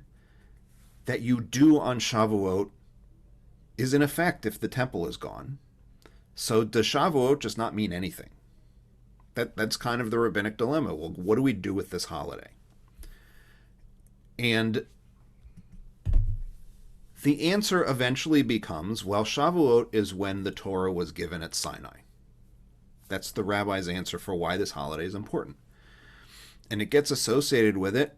that you do on Shavuot is in effect if the temple is gone. So does Shavuot just not mean anything? That's kind of the rabbinic dilemma. Well, what do we do with this holiday? And the answer eventually becomes, well, Shavuot is when the Torah was given at Sinai. That's the rabbi's answer for why this holiday is important. And it gets associated with it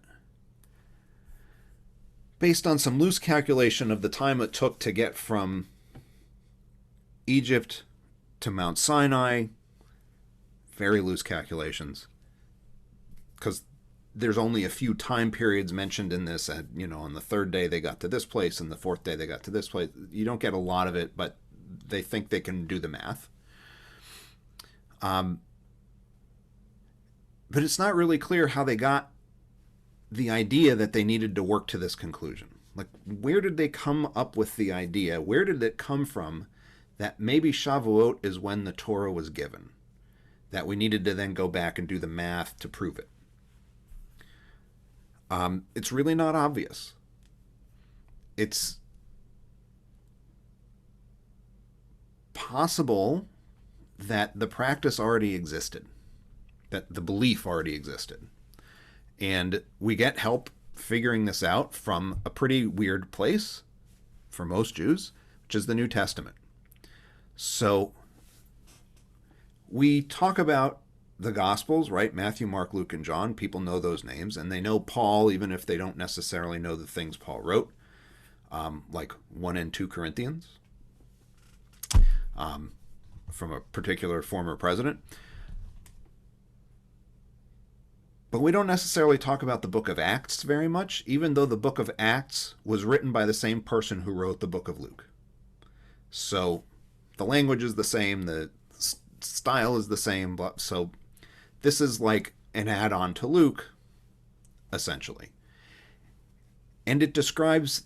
based on some loose calculation of the time it took to get from Egypt to Mount Sinai. Very loose calculations, because there's only a few time periods mentioned in this. On the third day they got to this place, and the fourth day they got to this place. You don't get a lot of it, but they think they can do the math. But it's not really clear how they got the idea that they needed to work to this conclusion. Like, where did they come up with the idea? Where did it come from that maybe Shavuot is when the Torah was given? That we needed to then go back and do the math to prove it. It's really not obvious. It's possible that the practice already existed, that the belief already existed. And we get help figuring this out from a pretty weird place for most Jews, which is the New Testament. So we talk about the Gospels, right? Matthew, Mark, Luke, and John. People know those names, and they know Paul, even if they don't necessarily know the things Paul wrote, like 1 and 2 Corinthians, from a particular former president. But we don't necessarily talk about the book of Acts very much, even though the book of Acts was written by the same person who wrote the book of Luke. So the language is the same, the style is the same, so this is like an add-on to Luke, essentially. And it describes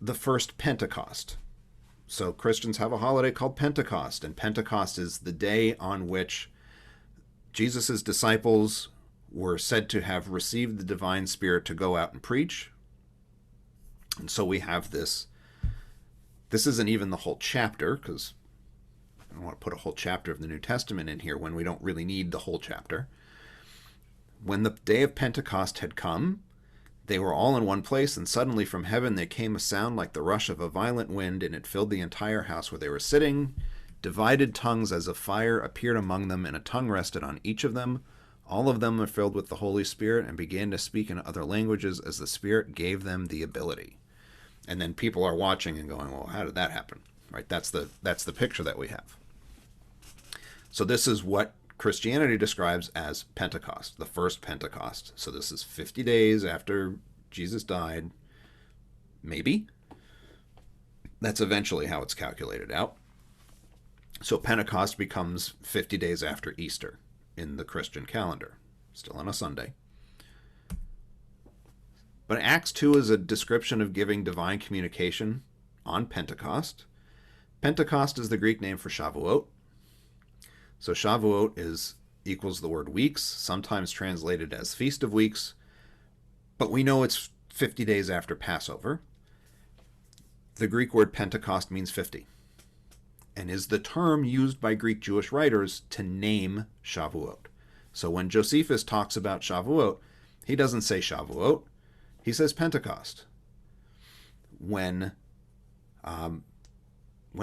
the first Pentecost. So Christians have a holiday called Pentecost, and Pentecost is the day on which Jesus' disciples were said to have received the divine spirit to go out and preach. And so we have this. This isn't even the whole chapter, because I don't want to put a whole chapter of the New Testament in here when we don't really need the whole chapter. When the day of Pentecost had come, they were all in one place, and suddenly from heaven there came a sound like the rush of a violent wind, and it filled the entire house where they were sitting. Divided tongues as of fire appeared among them, and a tongue rested on each of them. All of them were filled with the Holy Spirit and began to speak in other languages as the Spirit gave them the ability. And then people are watching and going, well, how did that happen? Right? That's the picture that we have. So this is what Christianity describes as Pentecost, the first Pentecost. So this is 50 days after Jesus died, maybe. That's eventually how it's calculated out. So Pentecost becomes 50 days after Easter in the Christian calendar, still on a Sunday. But Acts 2 is a description of giving divine communication on Pentecost. Pentecost is the Greek name for Shavuot. So Shavuot equals the word weeks, sometimes translated as Feast of Weeks, but we know it's 50 days after Passover. The Greek word Pentecost means 50, and is the term used by Greek Jewish writers to name Shavuot. So when Josephus talks about Shavuot, he doesn't say Shavuot, he says Pentecost. When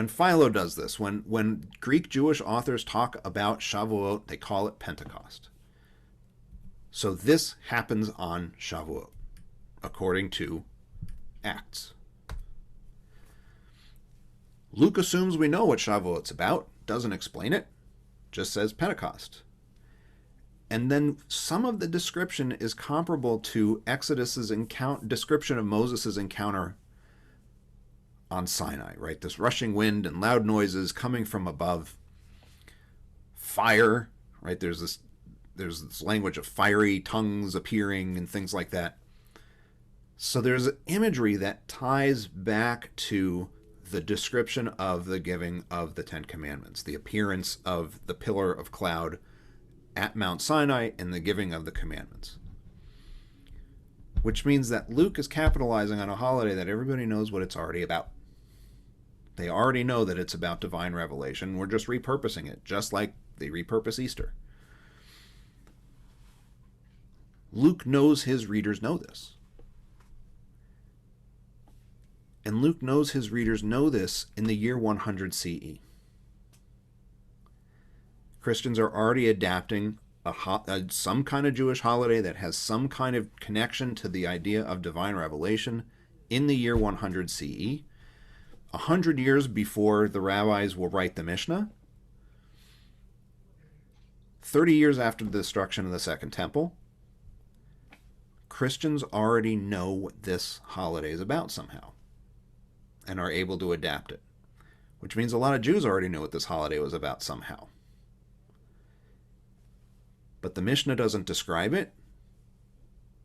Philo does this, when Greek Jewish authors talk about Shavuot, they call it Pentecost. So this happens on Shavuot, according to Acts. Luke assumes we know what Shavuot's about, doesn't explain it, just says Pentecost. And then some of the description is comparable to Exodus's description of Moses' encounter on Sinai, right? This rushing wind and loud noises coming from above. Fire, right? There's this language of fiery tongues appearing and things like that. So there's imagery that ties back to the description of the giving of the Ten Commandments, the appearance of the pillar of cloud at Mount Sinai and the giving of the commandments. Which means that Luke is capitalizing on a holiday that everybody knows what it's already about. They already know that it's about divine revelation. We're just repurposing it, just like they repurpose Easter. Luke knows his readers know this. And Luke knows his readers know this in the year 100 CE. Christians are already adapting some kind of Jewish holiday that has some kind of connection to the idea of divine revelation in the year 100 CE, 100 years before the rabbis will write the Mishnah, 30 years after the destruction of the Second Temple. Christians already know what this holiday is about somehow and are able to adapt it, which means a lot of Jews already knew what this holiday was about somehow. But the Mishnah doesn't describe it,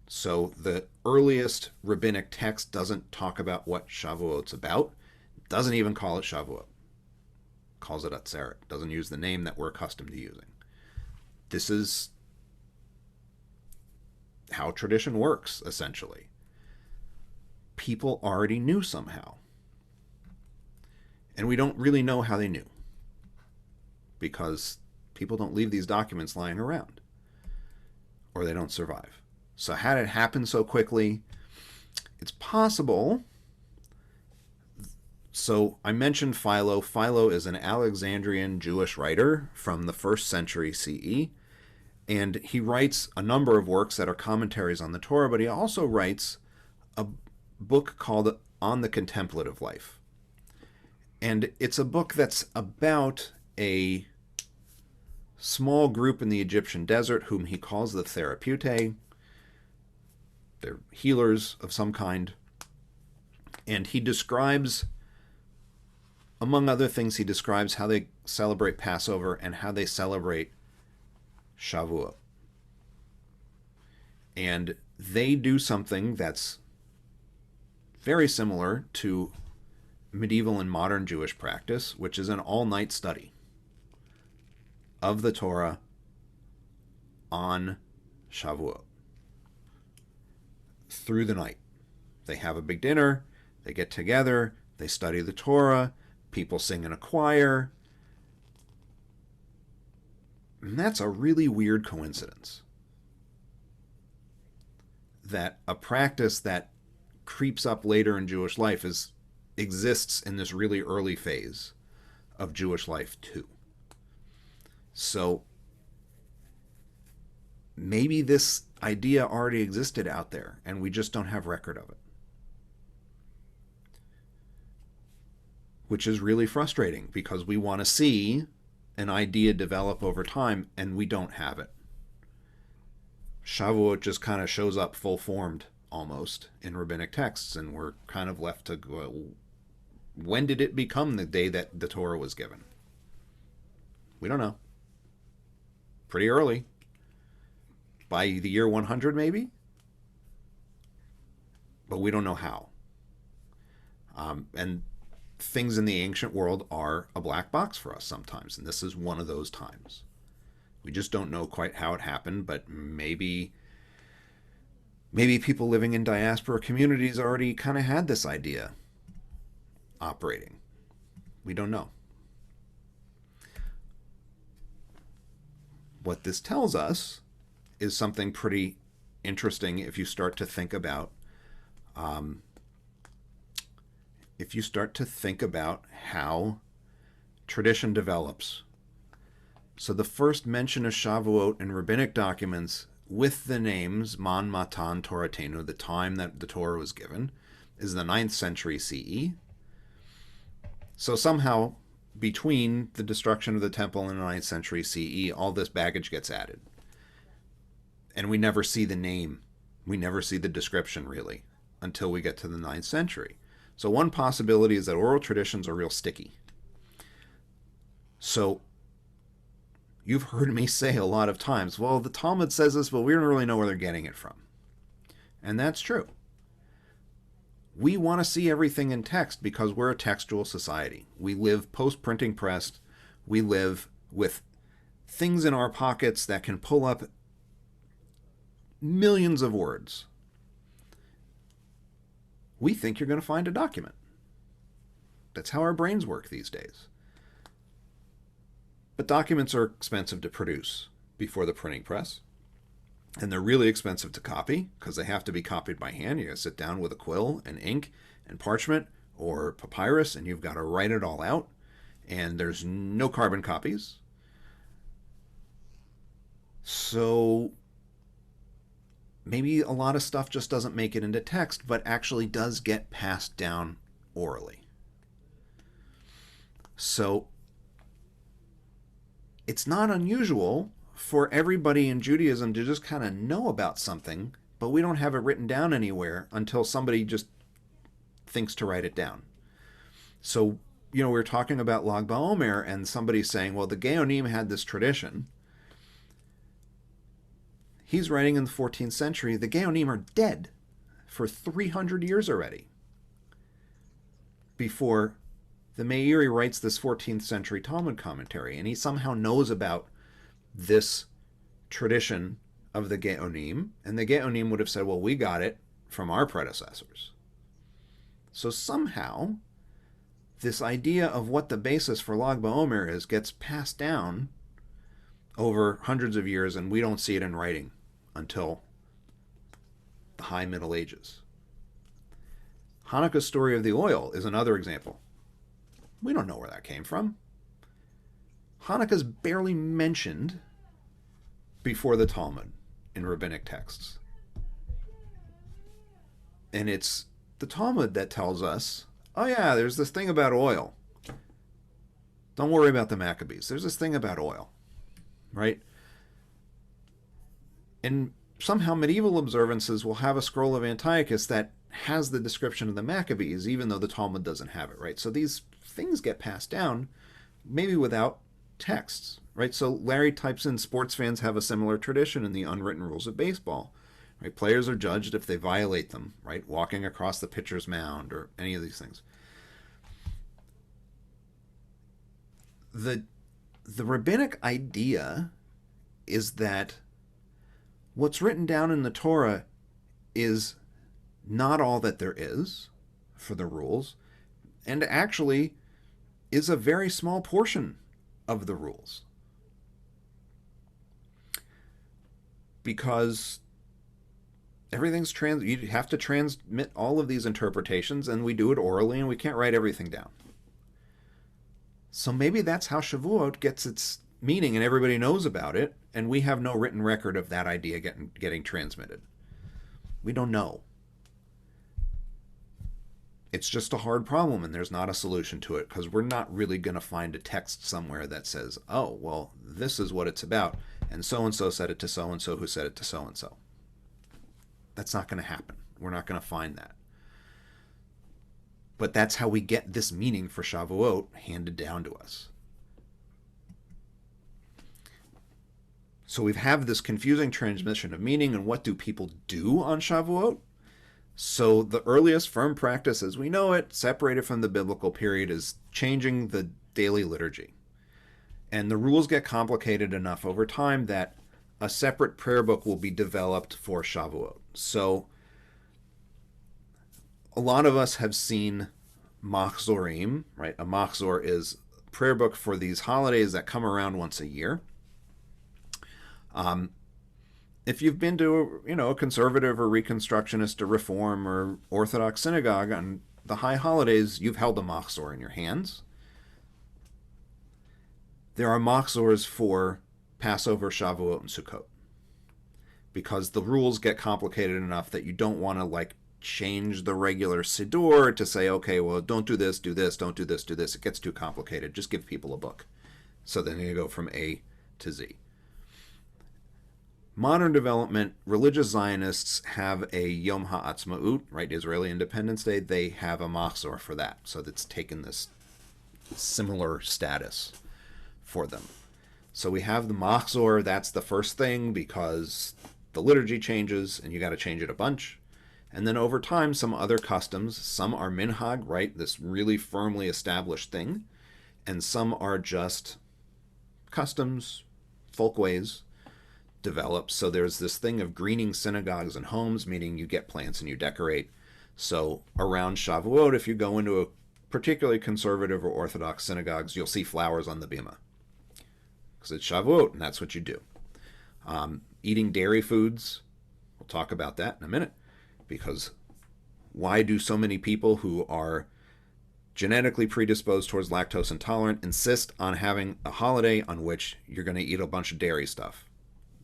so the earliest rabbinic text doesn't talk about what Shavuot's about. It doesn't even call it Shavuot. It calls it Atzeret. It doesn't use the name that we're accustomed to using. This is how tradition works, essentially. People already knew somehow. And we don't really know how they knew, because people don't leave these documents lying around, or they don't survive. So how did it happen so quickly? It's possible. So I mentioned Philo. Philo is an Alexandrian Jewish writer from the 1st century CE. And he writes a number of works that are commentaries on the Torah, but he also writes a book called On the Contemplative Life. And it's a book that's about a small group in the Egyptian desert whom he calls the Therapeutae. They're healers of some kind. And he describes, among other things, he describes how they celebrate Passover and how they celebrate Shavuot. And they do something that's very similar to medieval and modern Jewish practice, which is an all-night study of the Torah on Shavuot. Through the night. They have a big dinner, they get together, they study the Torah, people sing in a choir. And that's a really weird coincidence. That a practice that creeps up later in Jewish life exists in this really early phase of Jewish life too. So maybe this idea already existed out there and we just don't have record of it. Which is really frustrating because we want to see an idea develop over time and we don't have it. Shavuot just kind of shows up full-formed almost in rabbinic texts, and we're kind of left to go, when did it become the day that the Torah was given? We don't know. Pretty early. By the year 100 maybe? But we don't know how. And things in the ancient world are a black box for us sometimes, and this is one of those times. We just don't know quite how it happened, but maybe people living in diaspora communities already kind of had this idea operating. We don't know. What this tells us is something pretty interesting if you start to think about how tradition develops. So the first mention of Shavuot in rabbinic documents with the names Man Matan Toratenu, the time that the Torah was given, is the 9th century CE. So somehow between the destruction of the temple and the 9th century CE, all this baggage gets added. And we never see the name. We never see the description really until we get to the 9th century. So one possibility is that oral traditions are real sticky. So you've heard me say a lot of times, well, the Talmud says this, but we don't really know where they're getting it from. And that's true. We want to see everything in text because we're a textual society. We live post-printing press. We live with things in our pockets that can pull up millions of words. We think you're going to find a document. That's how our brains work these days. But documents are expensive to produce before the printing press. And they're really expensive to copy because they have to be copied by hand. You got to sit down with a quill and ink and parchment or papyrus, and you've got to write it all out. And there's no carbon copies. So maybe a lot of stuff just doesn't make it into text, but actually does get passed down orally. So it's not unusual for everybody in Judaism to just kind of know about something, but we don't have it written down anywhere until somebody just thinks to write it down. So, we were talking about Lag BaOmer, and somebody saying, well, the Geonim had this tradition. He's writing in the 14th century. The Geonim are dead for 300 years already before the Meiri writes this 14th century Talmud commentary, and he somehow knows about this tradition of the Geonim, and the Geonim would have said, well, we got it from our predecessors. So somehow, this idea of what the basis for Lag BaOmer is gets passed down over hundreds of years, and we don't see it in writing until the High Middle Ages. Hanukkah Story of the Oil is another example. We don't know where that came from. Hanukkah's barely mentioned before the Talmud in rabbinic texts. And it's the Talmud that tells us, oh yeah, there's this thing about oil. Don't worry about the Maccabees. There's this thing about oil, right? And somehow medieval observances will have a scroll of Antiochus that has the description of the Maccabees, even though the Talmud doesn't have it, right? So these things get passed down, maybe without texts, right? So Larry types in, sports fans have a similar tradition in the unwritten rules of baseball, right? Players are judged if they violate them, right? Walking across the pitcher's mound or any of these things. The rabbinic idea is that what's written down in the Torah is not all that there is for the rules, and actually is a very small portion of the rules. Because everything's you have to transmit all of these interpretations, and we do it orally, and we can't write everything down. So maybe that's how Shavuot gets its meaning, and everybody knows about it, and we have no written record of that idea getting transmitted. We don't know. It's just a hard problem, and there's not a solution to it, because we're not really going to find a text somewhere that says, oh, well, this is what it's about, and so-and-so said it to so-and-so who said it to so-and-so. That's not going to happen. We're not going to find that. But that's how we get this meaning for Shavuot handed down to us. So we have this confusing transmission of meaning, and what do people do on Shavuot? So the earliest firm practice as we know it, separated from the biblical period, is changing the daily liturgy. And the rules get complicated enough over time that a separate prayer book will be developed for Shavuot. So a lot of us have seen Machzorim, right? A Machzor is a prayer book for these holidays that come around once a year. If you've been to a conservative or Reconstructionist or Reform or Orthodox synagogue on the high holidays, you've held a machzor in your hands. There are machzors for Passover, Shavuot, and Sukkot, because the rules get complicated enough that you don't want to change the regular Siddur to say, okay, well, don't do this, do this, don't do this, do this. It gets too complicated. Just give people a book. So then you go from A to Z. Modern development, religious Zionists have a Yom HaAtzmaut, right, Israeli Independence Day. They have a machzor for that. So that's taken this similar status for them. So we have the machzor. That's the first thing, because the liturgy changes and you got to change it a bunch. And then over time, some other customs, some are minhag, right, this really firmly established thing, and some are just customs, folkways, develops. So there's this thing of greening synagogues and homes, meaning you get plants and you decorate. So around Shavuot, if you go into a particularly conservative or Orthodox synagogues, you'll see flowers on the bima, because it's Shavuot and that's what you do. eating dairy foods. We'll talk about that in a minute, because why do so many people who are genetically predisposed towards lactose intolerant insist on having a holiday on which you're going to eat a bunch of dairy stuff?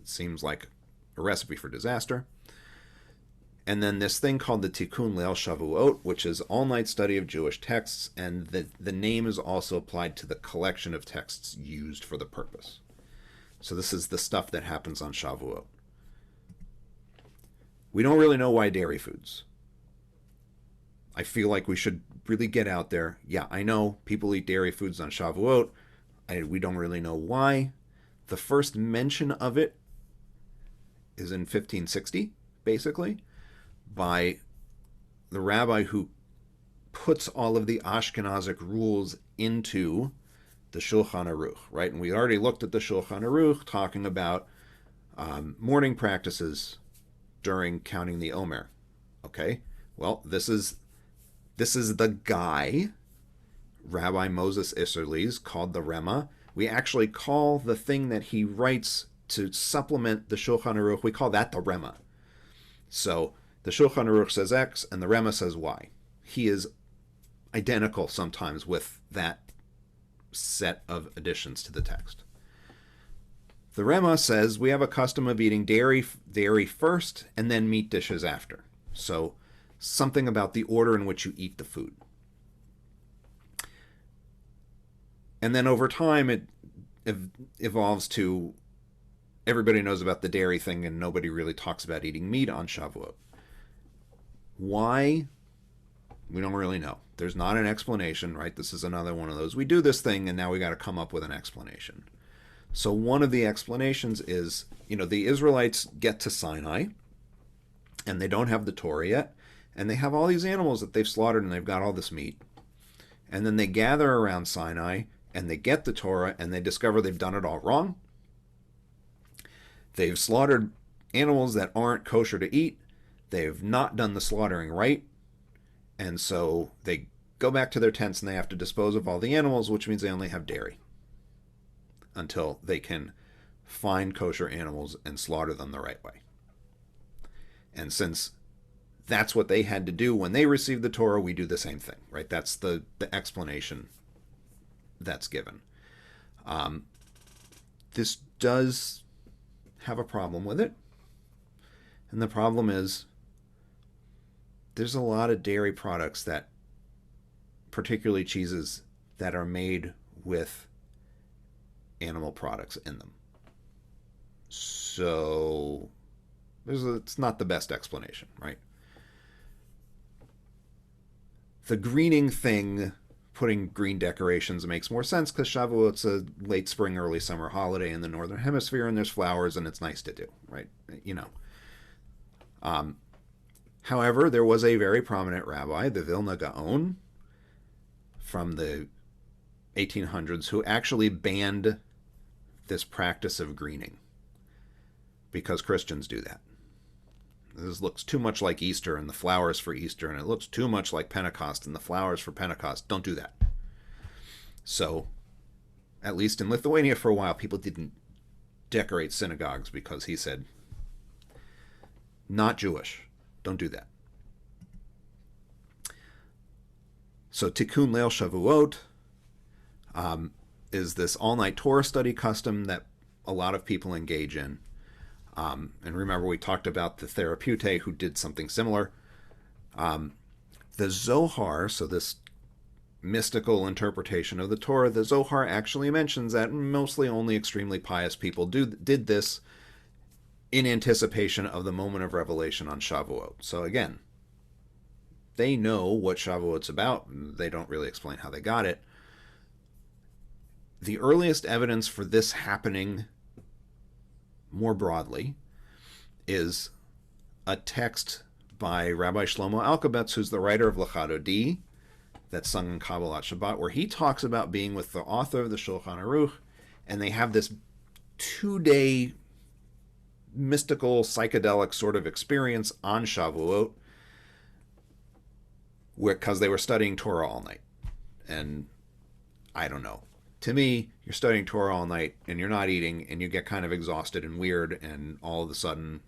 It seems like a recipe for disaster. And then this thing called the Tikkun Leil Shavuot, which is all-night study of Jewish texts, and the name is also applied to the collection of texts used for the purpose. So this is the stuff that happens on Shavuot. We don't really know why dairy foods. I feel like we should really get out there. Yeah, I know people eat dairy foods on Shavuot. We don't really know why. The first mention of it is in 1560, basically, by the rabbi who puts all of the Ashkenazic rules into the Shulchan Aruch, right? And we already looked at the Shulchan Aruch talking about mourning practices during counting the Omer. Okay, well, this is the guy, Rabbi Moses Isserles, called the Rema. We actually call the thing that he writes to supplement the Shulchan Aruch, we call that the Rema. So the Shulchan Aruch says X and the Rema says Y. He is identical sometimes with that set of additions to the text. The Rema says we have a custom of eating dairy first and then meat dishes after. So something about the order in which you eat the food. And then over time it evolves to everybody knows about the dairy thing and nobody really talks about eating meat on Shavuot. Why? We don't really know. There's not an explanation, right? This is another one of those. We do this thing and now we got to come up with an explanation. So one of the explanations is, the Israelites get to Sinai and they don't have the Torah yet. And they have all these animals that they've slaughtered and they've got all this meat. And then they gather around Sinai and they get the Torah and they discover they've done it all wrong. They've slaughtered animals that aren't kosher to eat. They've not done the slaughtering right. And so they go back to their tents and they have to dispose of all the animals, which means they only have dairy until they can find kosher animals and slaughter them the right way. And since that's what they had to do when they received the Torah, we do the same thing, right? That's the explanation that's given. This does have a problem with it. And the problem is there's a lot of dairy products that, particularly cheeses, that are made with animal products in them. So it's not the best explanation, right? The greening thing, putting green decorations, makes more sense because Shavuot's a late spring, early summer holiday in the Northern Hemisphere, and there's flowers, and it's nice to do, right? However, there was a very prominent rabbi, the Vilna Gaon, from the 1800s, who actually banned this practice of greening because Christians do that. This looks too much like Easter and the flowers for Easter, and it looks too much like Pentecost and the flowers for Pentecost. Don't do that. So, at least in Lithuania for a while, people didn't decorate synagogues because he said, not Jewish. Don't do that. So Tikkun Leil Shavuot is this all-night Torah study custom that a lot of people engage in. And remember, we talked about the Therapeutae who did something similar. The Zohar, so this mystical interpretation of the Torah, the Zohar actually mentions that mostly only extremely pious people did this in anticipation of the moment of revelation on Shavuot. So again, they know what Shavuot's about. They don't really explain how they got it. The earliest evidence for this happening more broadly is a text by Rabbi Shlomo Alkabetz, who's the writer of Lachadodi, that's sung in Kabbalat Shabbat, where he talks about being with the author of the Shulchan Aruch, and they have this 2-day mystical, psychedelic sort of experience on Shavuot, because they were studying Torah all night. And I don't know, To me, you're studying Torah all night and you're not eating and you get kind of exhausted and weird and all of a sudden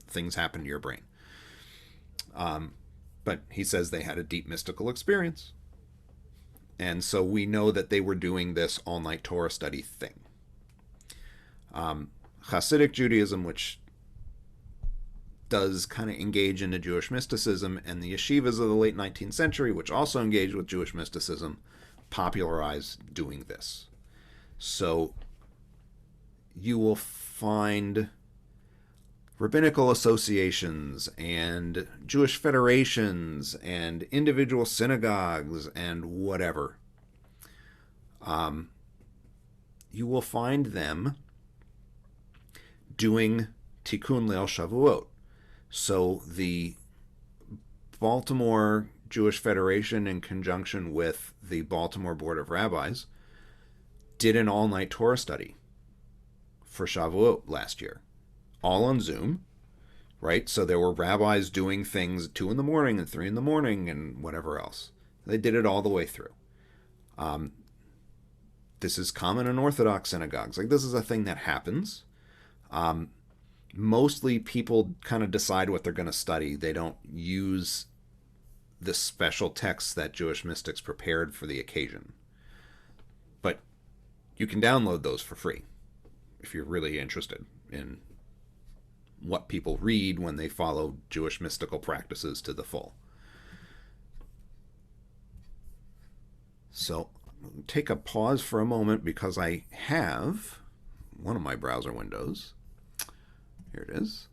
things happen to your brain. But he says they had a deep mystical experience. And so we know that they were doing this all-night Torah study thing. Hasidic Judaism, which does kind of engage into Jewish mysticism, and the yeshivas of the late 19th century, which also engaged with Jewish mysticism, popularized doing this. So you will find rabbinical associations and Jewish federations and individual synagogues and whatever. You will find them doing Tikkun Leil Shavuot. So the Baltimore Jewish Federation, in conjunction with the Baltimore Board of Rabbis, did an all-night Torah study for Shavuot last year, all on Zoom, right? So there were rabbis doing things at 2 in the morning and 3 in the morning and whatever else. They did it all the way through. This is common in Orthodox synagogues. Like, this is a thing that happens. Mostly people kind of decide what they're going to study. They don't use the special texts that Jewish mystics prepared for the occasion. But you can download those for free if you're really interested in what people read when they follow Jewish mystical practices to the full. So take a pause for a moment because I have one of my browser windows. Here it is.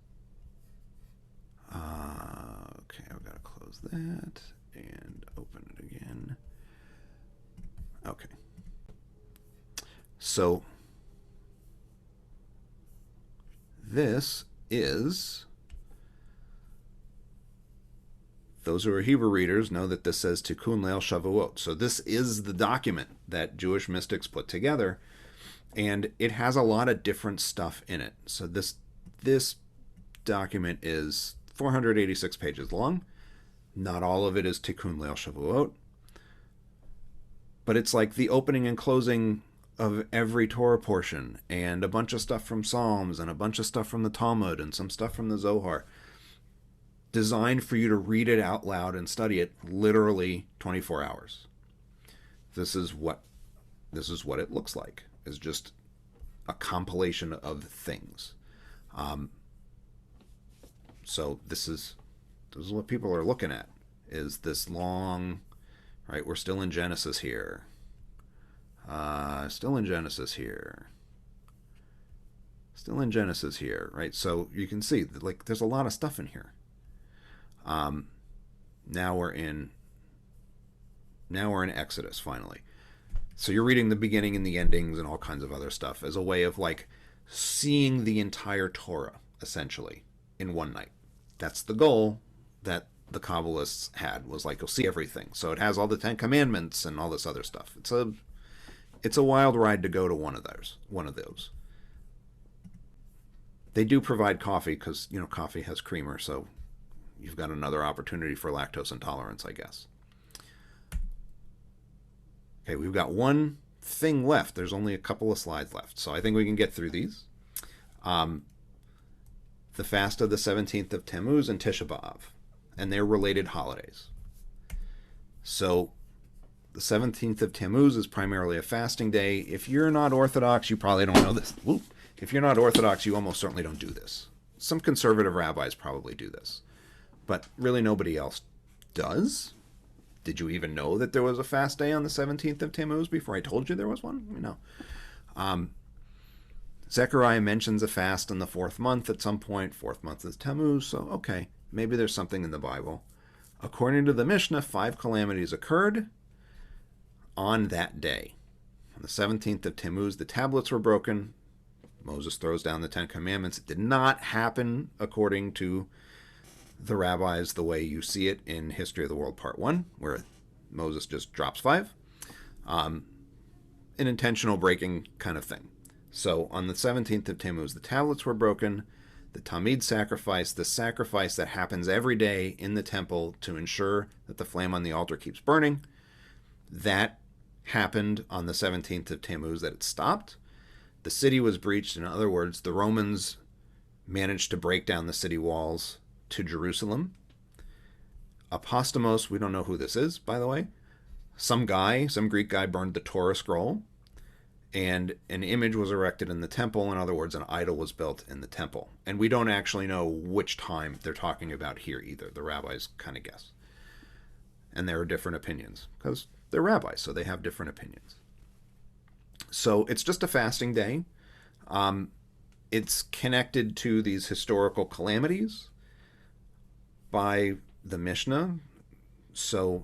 Okay, I've got to close that and open it again. Okay. So this is, those who are Hebrew readers know that this says Tikkun Leil Shavuot. So this is the document that Jewish mystics put together, and it has a lot of different stuff in it. So this document is 486 pages long. Not all of it is Tikkun Leil Shavuot, but it's like the opening and closing of every Torah portion, and a bunch of stuff from Psalms, and a bunch of stuff from the Talmud, and some stuff from the Zohar, designed for you to read it out loud and study it literally 24 hours. This is what it looks like. It's just a compilation of things. So this is what people are looking at, is this long, right? We're still in Genesis here. Still in Genesis here. Still in Genesis here, right? So you can see, like, there's a lot of stuff in here. Now we're in Exodus, finally. So you're reading the beginning and the endings and all kinds of other stuff as a way of, like, seeing the entire Torah, essentially, in one night. That's the goal that the Kabbalists had, was like, you'll see everything. So it has all the 10 Commandments and all this other stuff. It's a wild ride to go to one of those. They do provide coffee because, coffee has creamer, so you've got another opportunity for lactose intolerance, I guess. Okay, we've got one thing left. There's only a couple of slides left, so I think we can get through these. The fast of the 17th of Tammuz and Tisha B'Av, and their related holidays. So the 17th of Tammuz is primarily a fasting day. If you're not Orthodox, you probably don't know this. If you're not Orthodox, you almost certainly don't do this. Some conservative rabbis probably do this, but really nobody else does. Did you even know that there was a fast day on the 17th of Tammuz before I told you there was one? No. Zechariah mentions a fast in the 4th month at some point. 4th month is Tammuz, so okay, maybe there's something in the Bible. According to the Mishnah, 5 calamities occurred on that day. On the 17th of Tammuz, the tablets were broken. Moses throws down the 10 Commandments. It did not happen according to the rabbis the way you see it in History of the World Part 1, where Moses just drops 5. An intentional breaking kind of thing. So on the 17th of Tammuz, the tablets were broken. The Tamid sacrifice, the sacrifice that happens every day in the temple to ensure that the flame on the altar keeps burning, that happened on the 17th of Tammuz that it stopped. The city was breached. In other words, the Romans managed to break down the city walls to Jerusalem. Apostamos, we don't know who this is, by the way. Some Greek guy burned the Torah scroll, and an image was erected in the temple. In other words, an idol was built in the temple. And we don't actually know which time they're talking about here either. The rabbis kind of guess. And there are different opinions, because they're rabbis, so they have different opinions. So it's just a fasting day. It's connected to these historical calamities by the Mishnah. So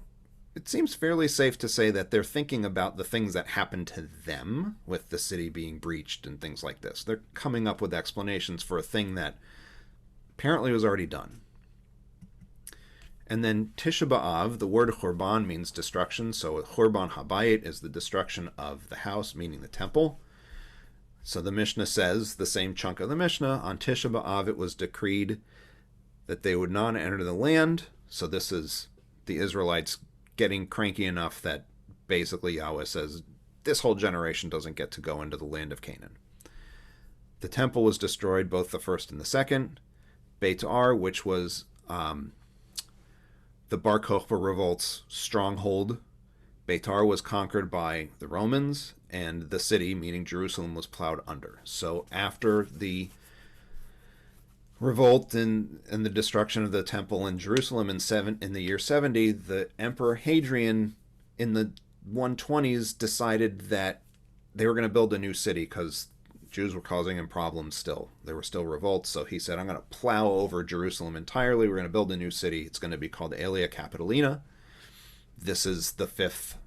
it seems fairly safe to say that they're thinking about the things that happened to them with the city being breached and things like this. They're coming up with explanations for a thing that apparently was already done. And then Tisha B'Av, the word Churban means destruction. So Churban Habayit is the destruction of the house, meaning the temple. So the Mishnah says, the same chunk of the Mishnah, on Tisha B'Av it was decreed that they would not enter the land. So this is the Israelites getting cranky enough that basically Yahweh says, this whole generation doesn't get to go into the land of Canaan. The temple was destroyed, both the first and the second. Beit Ar, which was the Bar Kokhba revolt's stronghold. Beit Ar was conquered by the Romans, and the city, meaning Jerusalem, was plowed under. So after the revolt and the destruction of the temple in Jerusalem in the year 70, the Emperor Hadrian in the 120s decided that they were going to build a new city because Jews were causing him problems still. There were still revolts, so he said, I'm going to plow over Jerusalem entirely. We're going to build a new city. It's going to be called Aelia Capitolina. This is the fifth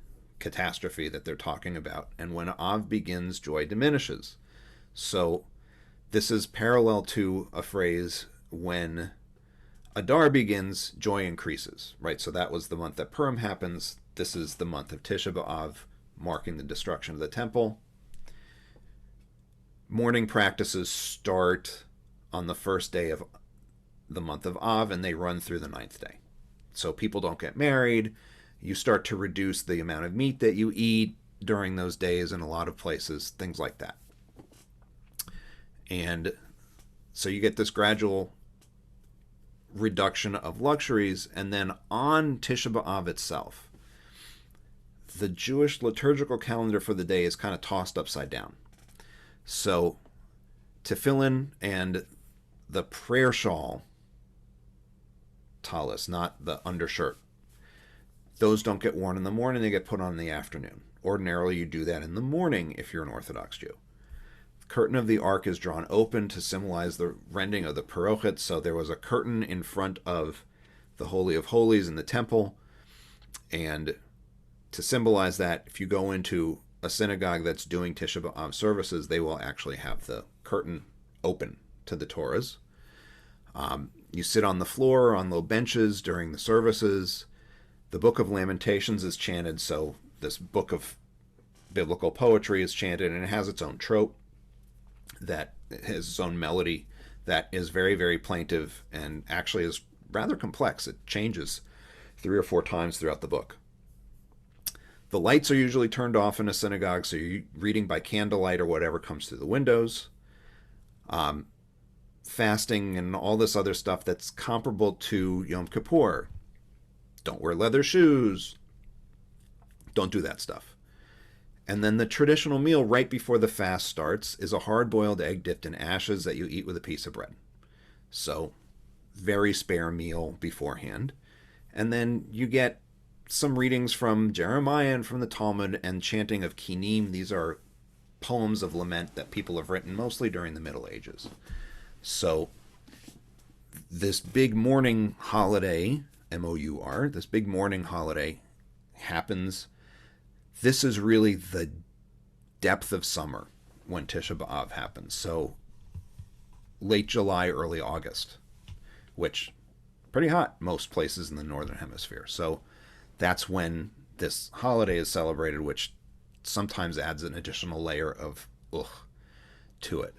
catastrophe that they're talking about. And when Av begins, joy diminishes. So this is parallel to a phrase, when Adar begins, joy increases, right? So that was the month that Purim happens. This is the month of Tisha B'Av, marking the destruction of the temple. Mourning practices start on the first day of the month of Av, and they run through the 9th day. So people don't get married. You start to reduce the amount of meat that you eat during those days in a lot of places, things like that. And so you get this gradual reduction of luxuries, and then on Tisha B'Av itself, the Jewish liturgical calendar for the day is kind of tossed upside down. So tefillin and the prayer shawl, talis, not the undershirt, those don't get worn in the morning, they get put on in the afternoon. Ordinarily, you do that in the morning if you're an Orthodox Jew. The curtain of the ark is drawn open to symbolize the rending of the parochet. So there was a curtain in front of the Holy of Holies in the temple. And to symbolize that, if you go into a synagogue that's doing Tisha B'Av services, they will actually have the curtain open to the Torahs. You sit on the floor, on low benches during the services. The Book of Lamentations is chanted, so this book of biblical poetry is chanted, and it has its own trope, that has its own melody that is very, very plaintive and actually is rather complex. It changes 3 or 4 times throughout the book. The lights are usually turned off in a synagogue, so you're reading by candlelight or whatever comes through the windows. Fasting and all this other stuff that's comparable to Yom Kippur. Don't wear leather shoes. Don't do that stuff. And then the traditional meal right before the fast starts is a hard-boiled egg dipped in ashes that you eat with a piece of bread. So, very spare meal beforehand. And then you get some readings from Jeremiah and from the Talmud and chanting of kinim. These are poems of lament that people have written mostly during the Middle Ages. So, this big mourning holiday, M-O-U-R, this big mourning holiday happens. This is really the depth of summer when Tisha B'Av happens. So late July, early August, which pretty hot most places in the Northern Hemisphere. So that's when this holiday is celebrated, which sometimes adds an additional layer of to it.